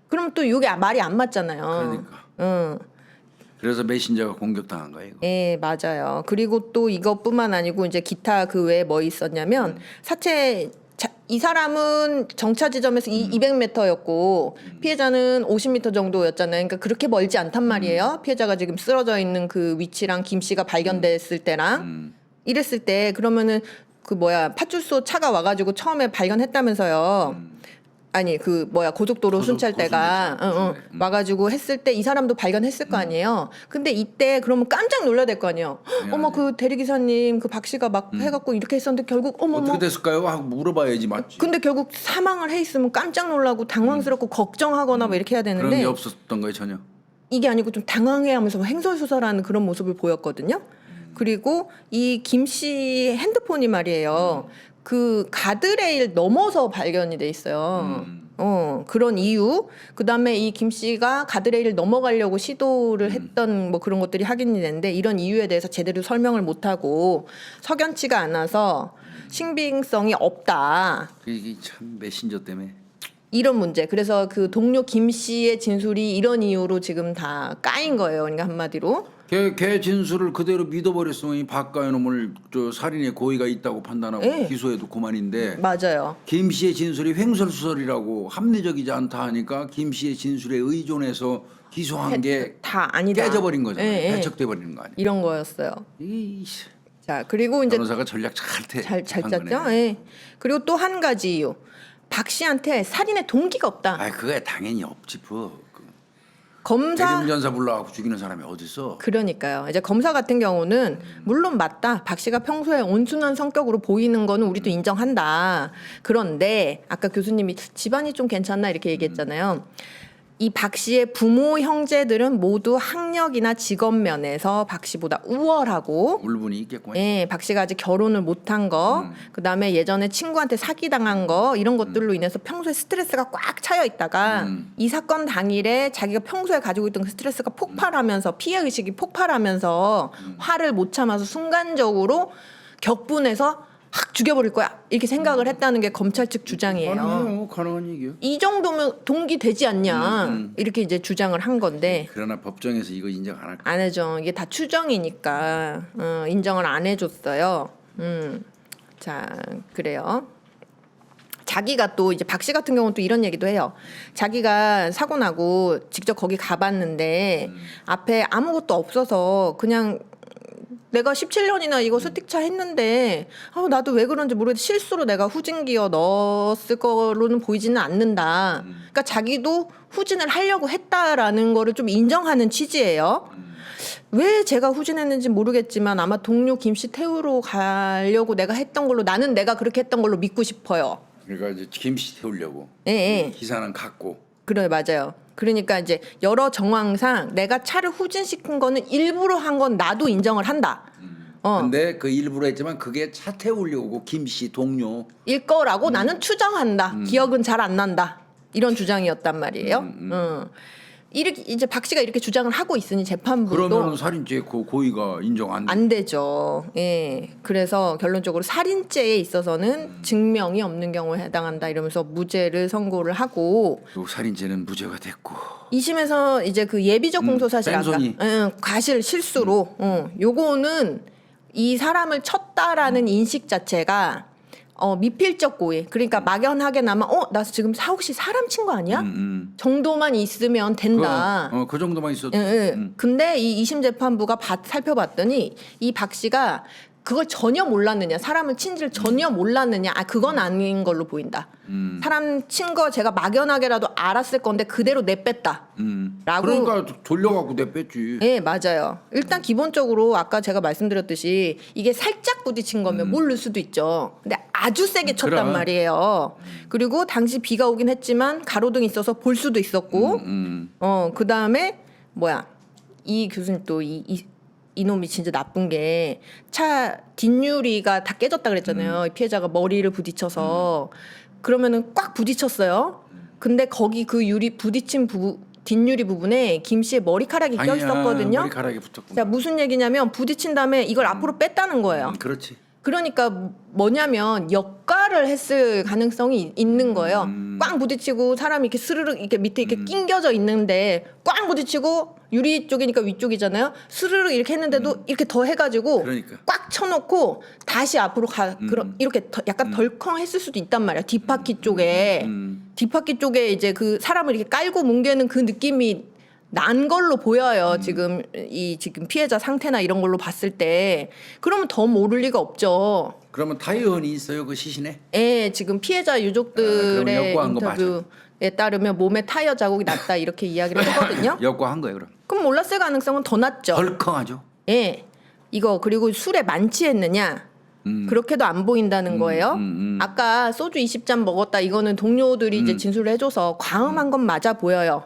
그럼 또 이게 말이 안 맞잖아요. 그러니까. 응. 그래서 메신저가 공격당한 거예요. 이거. 예, 맞아요. 그리고 또 이것뿐만 아니고 이제 기타 그 외에 뭐 있었냐면 이 사람은 정차 지점에서 200m였고 피해자는 50m 정도였잖아요. 그러니까 그렇게 멀지 않단 말이에요. 피해자가 지금 쓰러져 있는 그 위치랑 김 씨가 발견됐을 때랑 이랬을 때 그러면은 그 파출소 차가 와가지고 처음에 발견했다면서요. 아니 고속도로 순찰대가 와가지고 했을 때 이 사람도 발견했을 거 아니에요. 근데 이때 그러면 깜짝 놀라야 될 거 아니에요. 어머 그 대리기사님 그 박 씨가 막 해갖고 이렇게 했었는데 결국 어떻게 됐을까요? 하고 물어봐야지 맞지. 근데 결국 사망을 해 있으면 깜짝 놀라고 당황스럽고 걱정하거나 뭐 이렇게 해야 그런 되는데 게 없었던 거예요 전혀. 이게 아니고 좀 당황해하면서 횡설수설하는 그런 모습을 보였거든요. 그리고 이 김 씨 핸드폰이 말이에요. 그 가드레일 넘어서 발견이 돼 있어요. 그런 이유. 그다음에 이 김 씨가 가드레일을 넘어가려고 시도를 했던 뭐 그런 것들이 확인이 되는데 이런 이유에 대해서 제대로 설명을 못 하고 석연치가 않아서 신빙성이 없다. 이게 참 메신저 때문에. 이런 문제. 그래서 그 동료 김 씨의 진술이 이런 이유로 지금 다 까인 거예요. 그러니까 한마디로. 걔 진술을 그대로 믿어버렸으면 박가연 놈을 살인의 고의가 있다고 판단하고 기소해도 그만인데 맞아요. 김 씨의 진술이 횡설수설이라고 합리적이지 않다 하니까 김 씨의 진술에 의존해서 기소한 게 다 아니다. 깨져버린 거잖아요. 배척돼 버리는 거 아니에요. 이런 거였어요. 이씨. 자, 그리고 이제 변호사가 전략 잘 짰죠. 예. 그리고 또 한 가지 이유. 박 씨한테 살인의 동기가 없다. 아, 그게 당연히 없지. 검사 대리운전사 불러갖고 죽이는 사람이 어딨어? 그러니까요. 이제 검사 같은 경우는 물론 맞다. 박 씨가 평소에 온순한 성격으로 보이는 거는 우리도 인정한다. 그런데 아까 교수님이 집안이 좀 괜찮나 이렇게 얘기했잖아요. 이 박 씨의 부모 형제들은 모두 학력이나 직업 면에서 박 씨보다 우월하고 울분이 있겠구만. 예, 박 씨가 아직 결혼을 못한 거, 그다음에 예전에 친구한테 사기당한 거 이런 것들로 인해서 평소에 스트레스가 꽉 차여 있다가 이 사건 당일에 자기가 평소에 가지고 있던 그 스트레스가 폭발하면서 피해 의식이 폭발하면서 화를 못 참아서 순간적으로 격분해서 확 죽여버릴 거야 이렇게 생각을 했다는 게 검찰 측 주장이에요. 가능한 얘기요. 이 정도면 동기 되지 않냐 이렇게 이제 주장을 한 건데 그러나 법정에서 이거 인정 안 할 거야. 안 해줘. 이게 다 추정이니까 인정을 안 해줬어요. 자, 그래요. 자기가 또 이제 박 씨 같은 경우는 또 이런 얘기도 해요. 자기가 사고 나고 직접 거기 가봤는데 앞에 아무것도 없어서 그냥 내가 17년이나 이거 스틱차 했는데 나도 왜 그런지 모르겠는데 실수로 내가 후진기어 넣었을 거로는 보이지는 않는다. 그러니까 자기도 후진을 하려고 했다라는 거를 좀 인정하는 취지예요. 왜 제가 후진했는지 모르겠지만 아마 동료 김씨 태우러 가려고 내가 했던 걸로 나는 내가 그렇게 했던 걸로 믿고 싶어요. 그러니까 이제 김씨 태우려고. 예. 기사는 갖고. 그래 맞아요. 그러니까 이제 여러 정황상 내가 차를 후진시킨 거는 일부러 한 건 나도 인정을 한다. 근데 그 일부러 했지만 그게 차 태우려고 김씨 동료. 일 거라고 나는 추정한다. 기억은 잘 안 난다. 이런 주장이었단 말이에요. 이렇게 이제 박 씨가 이렇게 주장을 하고 있으니 재판부도 그러면 살인죄 그 고의가 인정 안 돼. 안 되죠. 예. 그래서 결론적으로 살인죄에 있어서는 증명이 없는 경우에 해당한다 이러면서 무죄를 선고를 하고 살인죄는 무죄가 됐고 2심에서 이제 그 예비적 공소 사실 아까 뺑소니. 과실 실수로 요거는 이 사람을 쳤다라는 인식 자체가 미필적 고의. 그러니까 막연하게나마 나 지금 혹시 사람 친 거 아니야? 정도만 있으면 된다. 그 정도만 있어도. 근데 이 2심 재판부가 살펴봤더니 이 박 씨가 그걸 전혀 몰랐느냐, 사람을 친지를 전혀 몰랐느냐, 그건 아닌 걸로 보인다. 사람 친 거 제가 막연하게라도 알았을 건데 그대로 내뺐다. 라고. 그러니까 돌려갖고 내뺐지. 네, 맞아요. 일단 기본적으로 아까 제가 말씀드렸듯이 이게 살짝 부딪힌 거면 모를 수도 있죠. 근데 아주 세게 쳤단 그래. 말이에요. 그리고 당시 비가 오긴 했지만 가로등이 있어서 볼 수도 있었고, 그 다음에 이 교수님 또 이놈이 진짜 나쁜 게 차 뒷유리가 다 깨졌다 그랬잖아요. 이 피해자가 머리를 부딪혀서 그러면은 꽉 부딪혔어요. 근데 거기 그 유리 부딪힌 뒷유리 부분에 김 씨의 머리카락이 껴 있었거든요. 머리카락이 붙었고. 자, 무슨 얘기냐면 부딪힌 다음에 이걸 앞으로 뺐다는 거예요. 그렇지. 그러니까 뭐냐면 역과를 했을 가능성이 있는 거예요. 꽝 부딪히고 사람이 이렇게 스르륵 이렇게 밑에 이렇게 낑겨져 있는데 꽝 부딪히고 유리 쪽이니까 위쪽이잖아요. 스르륵 이렇게 했는데도 이렇게 더 해가지고 그러니까. 꽉 쳐놓고 다시 앞으로 그럼 이렇게 약간 덜컹했을 수도 있단 말이야. 뒷바퀴 쪽에 뒷바퀴 쪽에 이제 그 사람을 이렇게 깔고 뭉개는 그 느낌이 난 걸로 보여요. 지금 피해자 상태나 이런 걸로 봤을 때 그러면 더 모를 리가 없죠. 그러면 타이어痕이 있어요 그 시신에? 예, 지금 피해자 그럼 유족들의 역과한 거 인터뷰에 따르면 몸에 타이어 자국이 났다 이렇게 이야기를 했거든요. 역과한 거예요 그럼? 그럼 몰랐을 가능성은 더 낮죠. 덜컹하죠. 예, 이거 그리고 술에 만취했느냐? 그렇게도 안 보인다는 거예요. 아까 소주 20잔 먹었다 이거는 동료들이 이제 진술을 해줘서 과음한 건 맞아 보여요.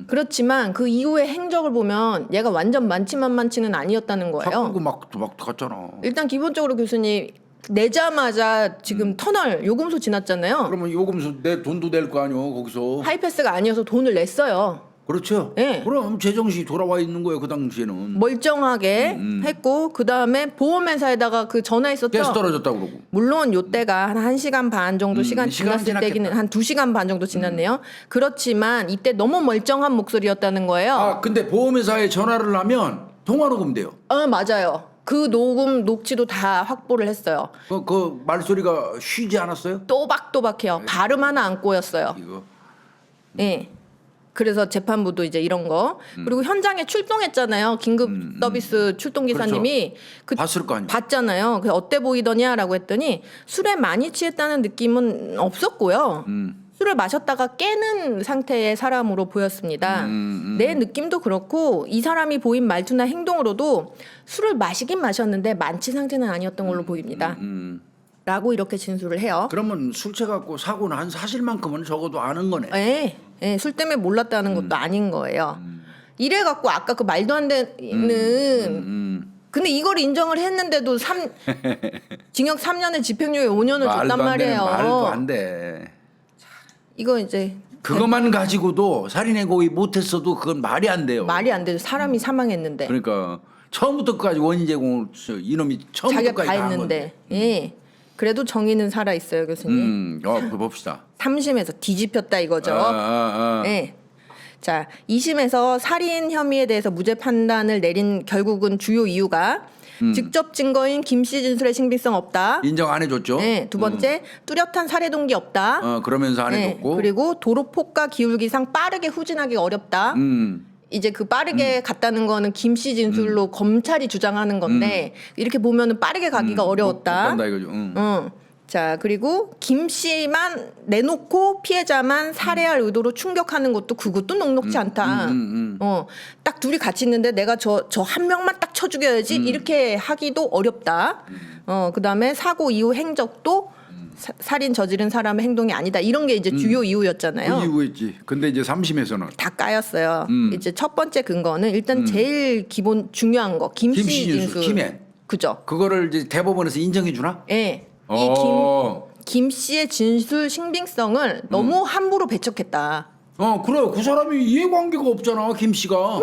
그렇지만 그 이후의 행적을 보면 얘가 완전 만취는 아니었다는 거예요. 바꾸고 막 갔잖아. 일단 기본적으로 교수님 내자마자 지금 터널 요금소 지났잖아요. 그러면 요금소 내 돈도 낼 거 아니요 거기서. 하이패스가 아니어서 돈을 냈어요. 그렇죠. 네. 그럼 제정신이 돌아와 있는 거예요 그 당시에는. 멀쩡하게 했고 그 다음에 보험회사에다가 그 전화했었죠. 가스 떨어졌다고 그러고. 물론 요때가 한 1시간 반 정도 시간 시간은 지났을 지났겠다. 때기는 한 2시간 반 정도 지났네요. 그렇지만 이때 너무 멀쩡한 목소리였다는 거예요. 아 근데 보험회사에 전화를 하면 통화 녹음돼요. 맞아요. 그 녹취도 다 확보를 했어요. 그 말소리가 쉬지 않았어요? 또박또박해요. 발음 하나 안 꼬였어요. 이거. 예. 그래서 재판부도 이제 이런 거 그리고 현장에 출동했잖아요. 긴급 서비스 출동 기사님이 그 봤을 거 아니에요. 봤잖아요. 그 어때 보이더냐라고 했더니 술에 많이 취했다는 느낌은 없었고요. 술을 마셨다가 깨는 상태의 사람으로 보였습니다. 내 느낌도 그렇고 이 사람이 보인 말투나 행동으로도 술을 마시긴 마셨는데 만취 상태는 아니었던 걸로 보입니다. 라고 이렇게 진술을 해요. 그러면 술 취해갖고 사고 난 사실만큼은 적어도 아는 거네. 예, 예, 술 때문에 몰랐다는 것도 아닌 거예요. 이래 갖고 아까 그 말도 안 되는 근데 이걸 인정을 했는데도 징역 3년에 집행유예 5년을 줬단 말이에요. 말도 안 돼. 이거 이제 그것만 가지고도 살인의 고의 못했어도 그건 말이 안 돼요. 말이 안 되죠. 사람이 사망했는데 그러니까 처음부터 끝까지 원인 제공을 이놈이 자기가 처음부터까지 다 다 한 했는데 건데. 예. 그래도 정의는 살아 있어요, 교수님. 봅시다. 3심에서 뒤집혔다 이거죠. 네. 자, 2심에서 살인 혐의에 대해서 무죄 판단을 내린 결국은 주요 이유가 직접 증거인 김 씨 진술의 신빙성 없다. 인정 안 해줬죠. 네, 두 번째 뚜렷한 살해 동기 없다. 그러면서 안 네, 해줬고. 그리고 도로 폭과 기울기상 빠르게 후진하기 어렵다. 이제 그 빠르게 갔다는 거는 김 씨 진술로 검찰이 주장하는 건데 이렇게 보면은 빠르게 가기가 어려웠다. 못 간다 이거죠. 자, 그리고 김 씨만 내놓고 피해자만 살해할 의도로 충격하는 것도 그것도 녹록지 않다. 딱 둘이 같이 있는데 내가 저 한 명만 딱 쳐 죽여야지 이렇게 하기도 어렵다. 그다음에 사고 이후 행적도 살인 저지른 사람의 행동이 아니다. 이런 게 이제 주요 이유였잖아요. 그 이유였지. 근데 이제 3심에서는 다 까였어요. 이제 첫 번째 근거는 일단 제일 기본 중요한 거 김 씨 김씨 진술. 김해. 그죠? 그거를 이제 대법원에서 인정해 주나? 예. 어. 김 씨의 진술 신빙성을 너무 함부로 배척했다. 그래. 그 사람이 이해관계가 없잖아. 김 씨가.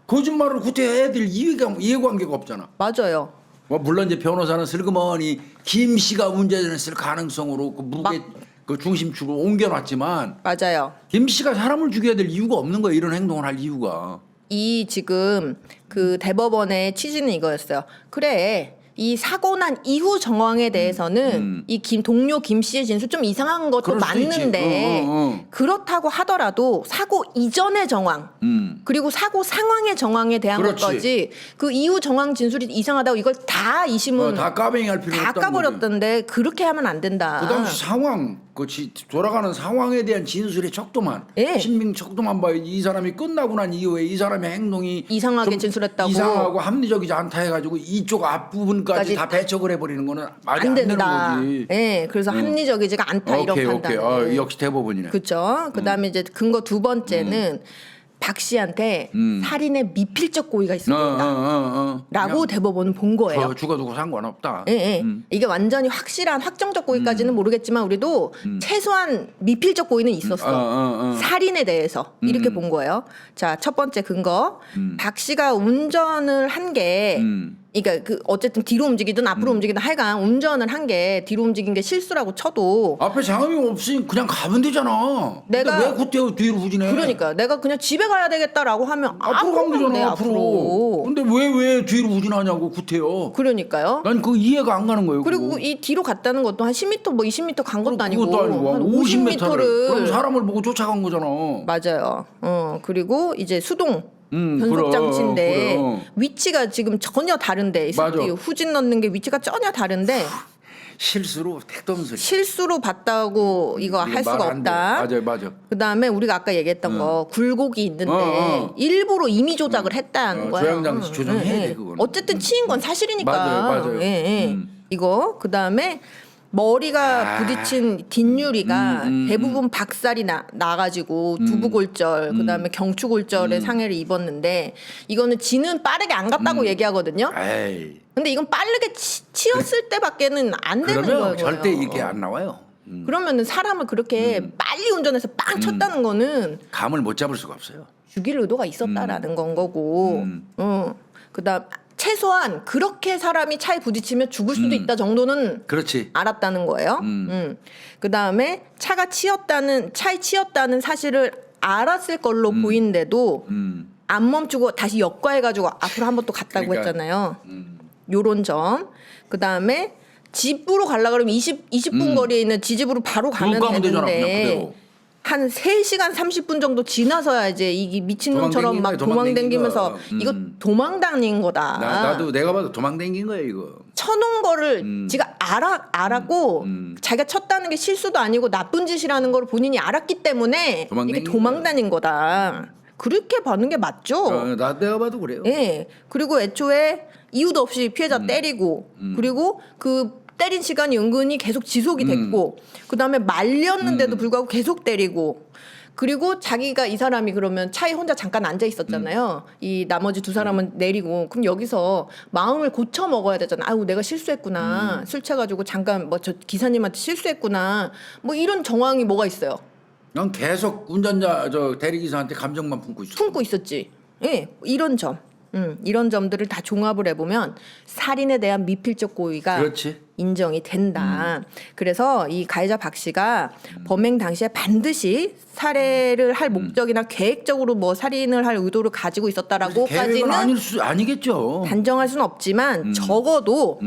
거짓말을 구태해야 될 이해관계가 없잖아. 맞아요. 물론 이제 변호사는 슬그머니 김 씨가 운전했을 가능성으로 그 무게 그 중심축을 옮겨놨지만 맞아요. 김 씨가 사람을 죽여야 될 이유가 없는 거야. 이런 행동을 할 이유가. 이 지금 그 대법원의 취지는 이거였어요. 그래. 이 사고 난 이후 정황에 대해서는 이 동료 김 씨의 진술 좀 이상한 것도 그럴 수도 맞는데 그렇다고 하더라도 사고 이전의 정황 그리고 사고 상황의 정황에 대한 그렇지. 것까지 그 이후 정황 진술이 이상하다고 이걸 다 이심은 다 까뱅이할 필요는 다 없다는 거지. 까버렸던데 그렇게 하면 안 된다. 그 당시 상황, 돌아가는 상황에 대한 진술의 척도만, 예. 신빙 척도만 봐야지. 이 사람이 끝나고 난 이후에 이 사람의 행동이 이상하게 좀 진술했다고. 이상하고 합리적이지 않다 해가지고 이쪽 앞부분까지 까지 다 배척을 해버리는 거는 말이 안 안 되는 된다. 거지. 예, 그래서 합리적이지가 않다 이런 판단. 오케이. 역시 대법원이네. 그렇죠. 그다음에 이제 근거 두 번째는 박 씨한테 살인의 미필적 고의가 있어 보인다. 라고 대법원은 본 거예요. 죽어도 상관없다. 예, 예. 이게 완전히 확실한 확정적 고의까지는 모르겠지만 우리도 최소한 미필적 고의는 있었어. 살인에 대해서 이렇게 본 거예요. 자, 첫 번째 근거. 박 씨가 운전을 한 게 그러니까 그 어쨌든 뒤로 움직이든 앞으로 움직이든 하여간 운전을 한 게 뒤로 움직인 게 실수라고 쳐도 앞에 장애물 없으니 그냥 가면 되잖아. 내가- 근데 왜 그때 뒤로 후진해? 그러니까 내가 그냥 집에 가야 되겠다라고 하면 앞으로 가면 돼, 되잖아. 앞으로. 근데 왜 뒤로 후진하냐고 구태여. 그러니까요. 난 그 이해가 안 가는 거예요. 그리고 그거. 이 뒤로 갔다는 것도 한 10m 뭐 20m 간 것도 아니고 그것도 아니고 한 50m를 50m를 그럼 사람을 보고 쫓아간 거잖아. 맞아요. 그리고 이제 수동 변속 그래, 장치인데 그래. 위치가 지금 전혀 다른데 맞아. 이 후진 넣는 게 위치가 전혀 다른데 실수로 택도 없는 소리. 실수로 봤다고 이거 할 말 수가 안 돼. 없다. 맞아. 그다음에 우리가 아까 얘기했던 거 굴곡이 있는데 일부러 임의 조작을 했다는 거야. 조향장치 조정해야 돼, 그거는. 어쨌든 치인 건 사실이니까. 맞아요. 이거 그다음에 머리가 부딪힌 뒷유리가 대부분 박살이 나가지고 두부골절, 그다음에 경추골절에 상해를 입었는데 이거는 지는 빠르게 안 갔다고 얘기하거든요. 에이. 근데 이건 빠르게 치였을 때밖에는 안 되는 그러면 거예요. 절대 이게 안 나와요. 그러면은 사람을 그렇게 빨리 운전해서 빵 쳤다는 거는 감을 못 잡을 수가 없어요. 죽일 의도가 있었다라는 건 거고. 그다음 최소한 그렇게 사람이 차에 부딪히면 죽을 수도 있다 정도는 그렇지. 알았다는 거예요. 그다음에 차에 치였다는 사실을 알았을 걸로 보이는데도 안 멈추고 다시 역과해가지고 앞으로 한 번 또 갔다고 그러니까, 했잖아요. 요런 점. 그다음에 집으로 가려고 그러면 20분 거리에 있는 지집으로 바로 가면 가면 되잖아, 그냥 되는데 그대로. 한 3시간 30분 정도 지나서야 이제 이게 미친놈처럼 막 도망다니면서. 도망다니면서 이거 도망다닌 거다. 나도 내가 봐도 도망다닌 거예요 이거. 쳐놓은 거를 지가 알았고 자기가 쳤다는 게 실수도 아니고 나쁜 짓이라는 걸 본인이 알았기 때문에 도망다닌 이게 도망다닌 거다. 그렇게 보는 게 맞죠. 내가 봐도 그래요. 예. 그리고 애초에 이유도 없이 피해자 때리고 그리고 그 때린 시간이 은근히 계속 지속이 됐고 그다음에 말렸는데도 불구하고 계속 때리고 그리고 자기가 이 사람이 그러면 차에 혼자 잠깐 앉아 있었잖아요. 이 나머지 두 사람은 내리고 그럼 여기서 마음을 고쳐 먹어야 되잖아. 아유 내가 실수했구나. 술 취해가지고 잠깐 뭐 저 기사님한테 실수했구나. 뭐 이런 정황이 뭐가 있어요. 난 계속 운전자 대리기사한테 감정만 품고 있어. 품고 있었지. 예, 이런 점. 이런 점들을 다 종합을 해보면 살인에 대한 미필적 고의가 그렇지. 인정이 된다. 그래서 이 가해자 박 씨가 범행 당시에 반드시 살해를 할 목적이나 계획적으로 뭐 살인을 할 의도를 가지고 있었다라고까지는 계획은 아니겠죠. 단정할 수는 없지만 적어도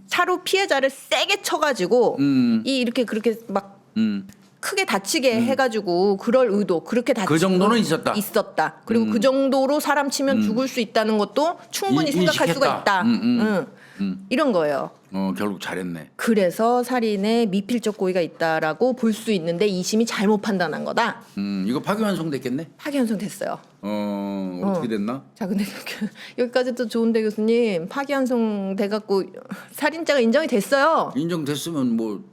차로 피해자를 세게 쳐가지고 이렇게 그렇게 막 크게 다치게 해가지고 그럴 의도 그렇게 다치고 그 정도는 있었다. 그리고 그 정도로 사람 치면 죽을 수 있다는 것도 충분히 생각할 수가 인식했다. 있다. 이런 거예요. 결국 잘했네. 그래서 살인에 미필적 고의가 있다라고 볼 수 있는데 2심이 잘못 판단한 거다. 이거 파기환송됐겠네. 파기환송 됐어요. 어떻게 됐나? 자, 근데 여기까지 또 좋은데 교수님 파기환송 돼갖고 살인자가 인정이 됐어요. 인정됐으면 뭐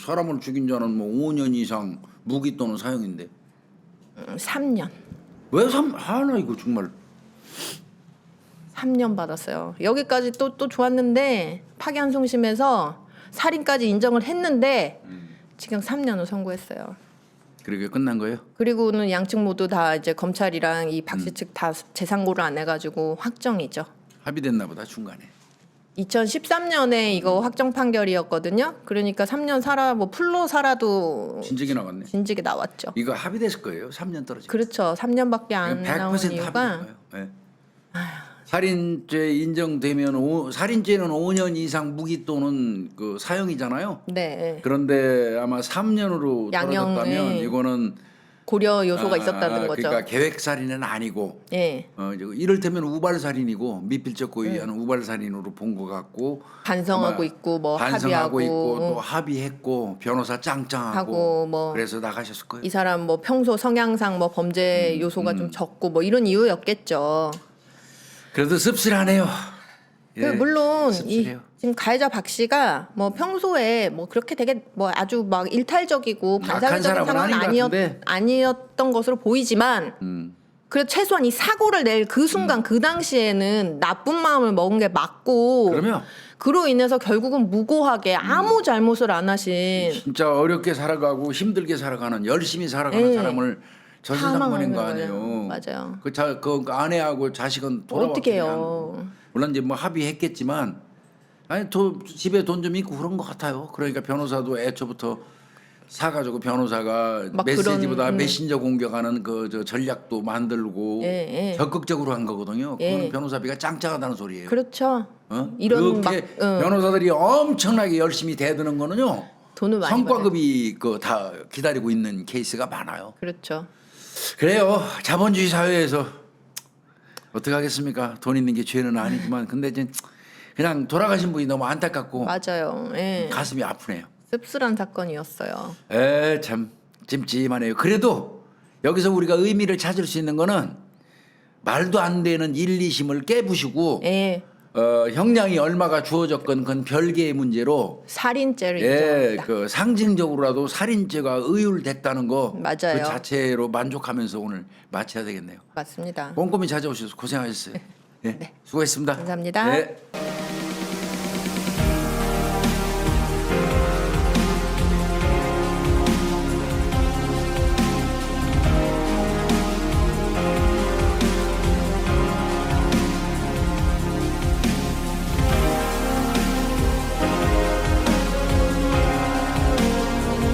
사람을 죽인 자는 뭐 5년 이상 무기 또는 사형인데 3년. 왜 하나 이거 정말 3년 받았어요. 여기까지 또 좋았는데 파기환송심에서 살인까지 인정을 했는데 지금 3년을 선고했어요. 그렇게 끝난 거예요? 그리고는 양측 모두 다 이제 검찰이랑 이 박씨 측 다 재상고를 안 해가지고 확정이죠. 합의됐나 보다 중간에. 2013년에 이거 확정 판결이었거든요. 그러니까 3년 뭐 풀로 살아도 진즉이 나갔네. 진즉에 나왔죠. 이거 합의됐을 거예요. 3년 떨어지. 그렇죠. 3년밖에 안 100% 나온 이유가 합의된 거예요. 네. 살인죄 인정되면 살인죄는 5년 이상 무기 또는 그 사형이잖아요. 네. 그런데 아마 3년으로 양형에 떨어졌다면 이거는 고려 요소가 있었다는 거죠. 그러니까 계획 살인은 아니고 예. 이를테면 우발 살인이고 미필적 고의하는 우발 살인으로 본 것 같고 반성하고 아마 있고 뭐 반성하고 합의하고 있고 또 합의했고 변호사 짱짱하고 하고 뭐 그래서 나가셨을 거예요. 이 사람 뭐 평소 성향상 뭐 범죄 요소가 좀 적고 뭐 이런 이유였겠죠. 그래도 씁쓸하네요. 그 물론 이 씁쓸해요. 지금 가해자 박 씨가 뭐 평소에 뭐 그렇게 되게 뭐 아주 막 일탈적이고 악한 반사회적인 사람은 상황은 아닌 것 같은데. 아니었던 것으로 보이지만 그래도 최소한 이 사고를 낼 그 순간 그 당시에는 나쁜 마음을 먹은 게 맞고 그러면 그로 인해서 결국은 무고하게 아무 잘못을 안 하신 진짜 어렵게 살아가고 힘들게 살아가는 열심히 살아가는 네. 사람을 저승상 보낸 거 사망하는 아니에요. 거예요. 맞아요. 그 아내하고 자식은 어떻게 돌아왔겠냐. 해요? 물론 이제 뭐 합의했겠지만 아니 집에 돈 좀 있고 그런 것 같아요. 그러니까 변호사도 애초부터 사가지고 변호사가 막 메시지보다 그런, 메신저 공격하는 그 저 전략도 만들고 예, 예. 적극적으로 한 거거든요. 예. 그거는 변호사비가 짱짱하다는 소리예요. 그렇죠. 어? 이런 그렇게 막 변호사들이 엄청나게 열심히 대드는 거는요. 돈을 많이 받아요. 성과급이 그 다 기다리고 있는 케이스가 많아요. 그렇죠. 그래요. 자본주의 사회에서 어떻게 하겠습니까? 돈 있는 게 죄는 아니지만 근데 이제 그냥 돌아가신 분이 너무 안타깝고 맞아요. 예. 가슴이 아프네요. 씁쓸한 사건이었어요. 참 찜찜하네요. 그래도 여기서 우리가 의미를 찾을 수 있는 거는 말도 안 되는 1, 2심을 깨부시고 예. 형량이 얼마가 주어졌건 그건 별개의 문제로 살인죄를 예, 인정합니다. 그 상징적으로라도 살인죄가 의율됐다는 거 맞아요. 그 자체로 만족하면서 오늘 마쳐야 되겠네요. 맞습니다. 꼼꼼히 찾아오셔서 고생하셨어요. 예, 수고했습니다. 감사합니다. 네.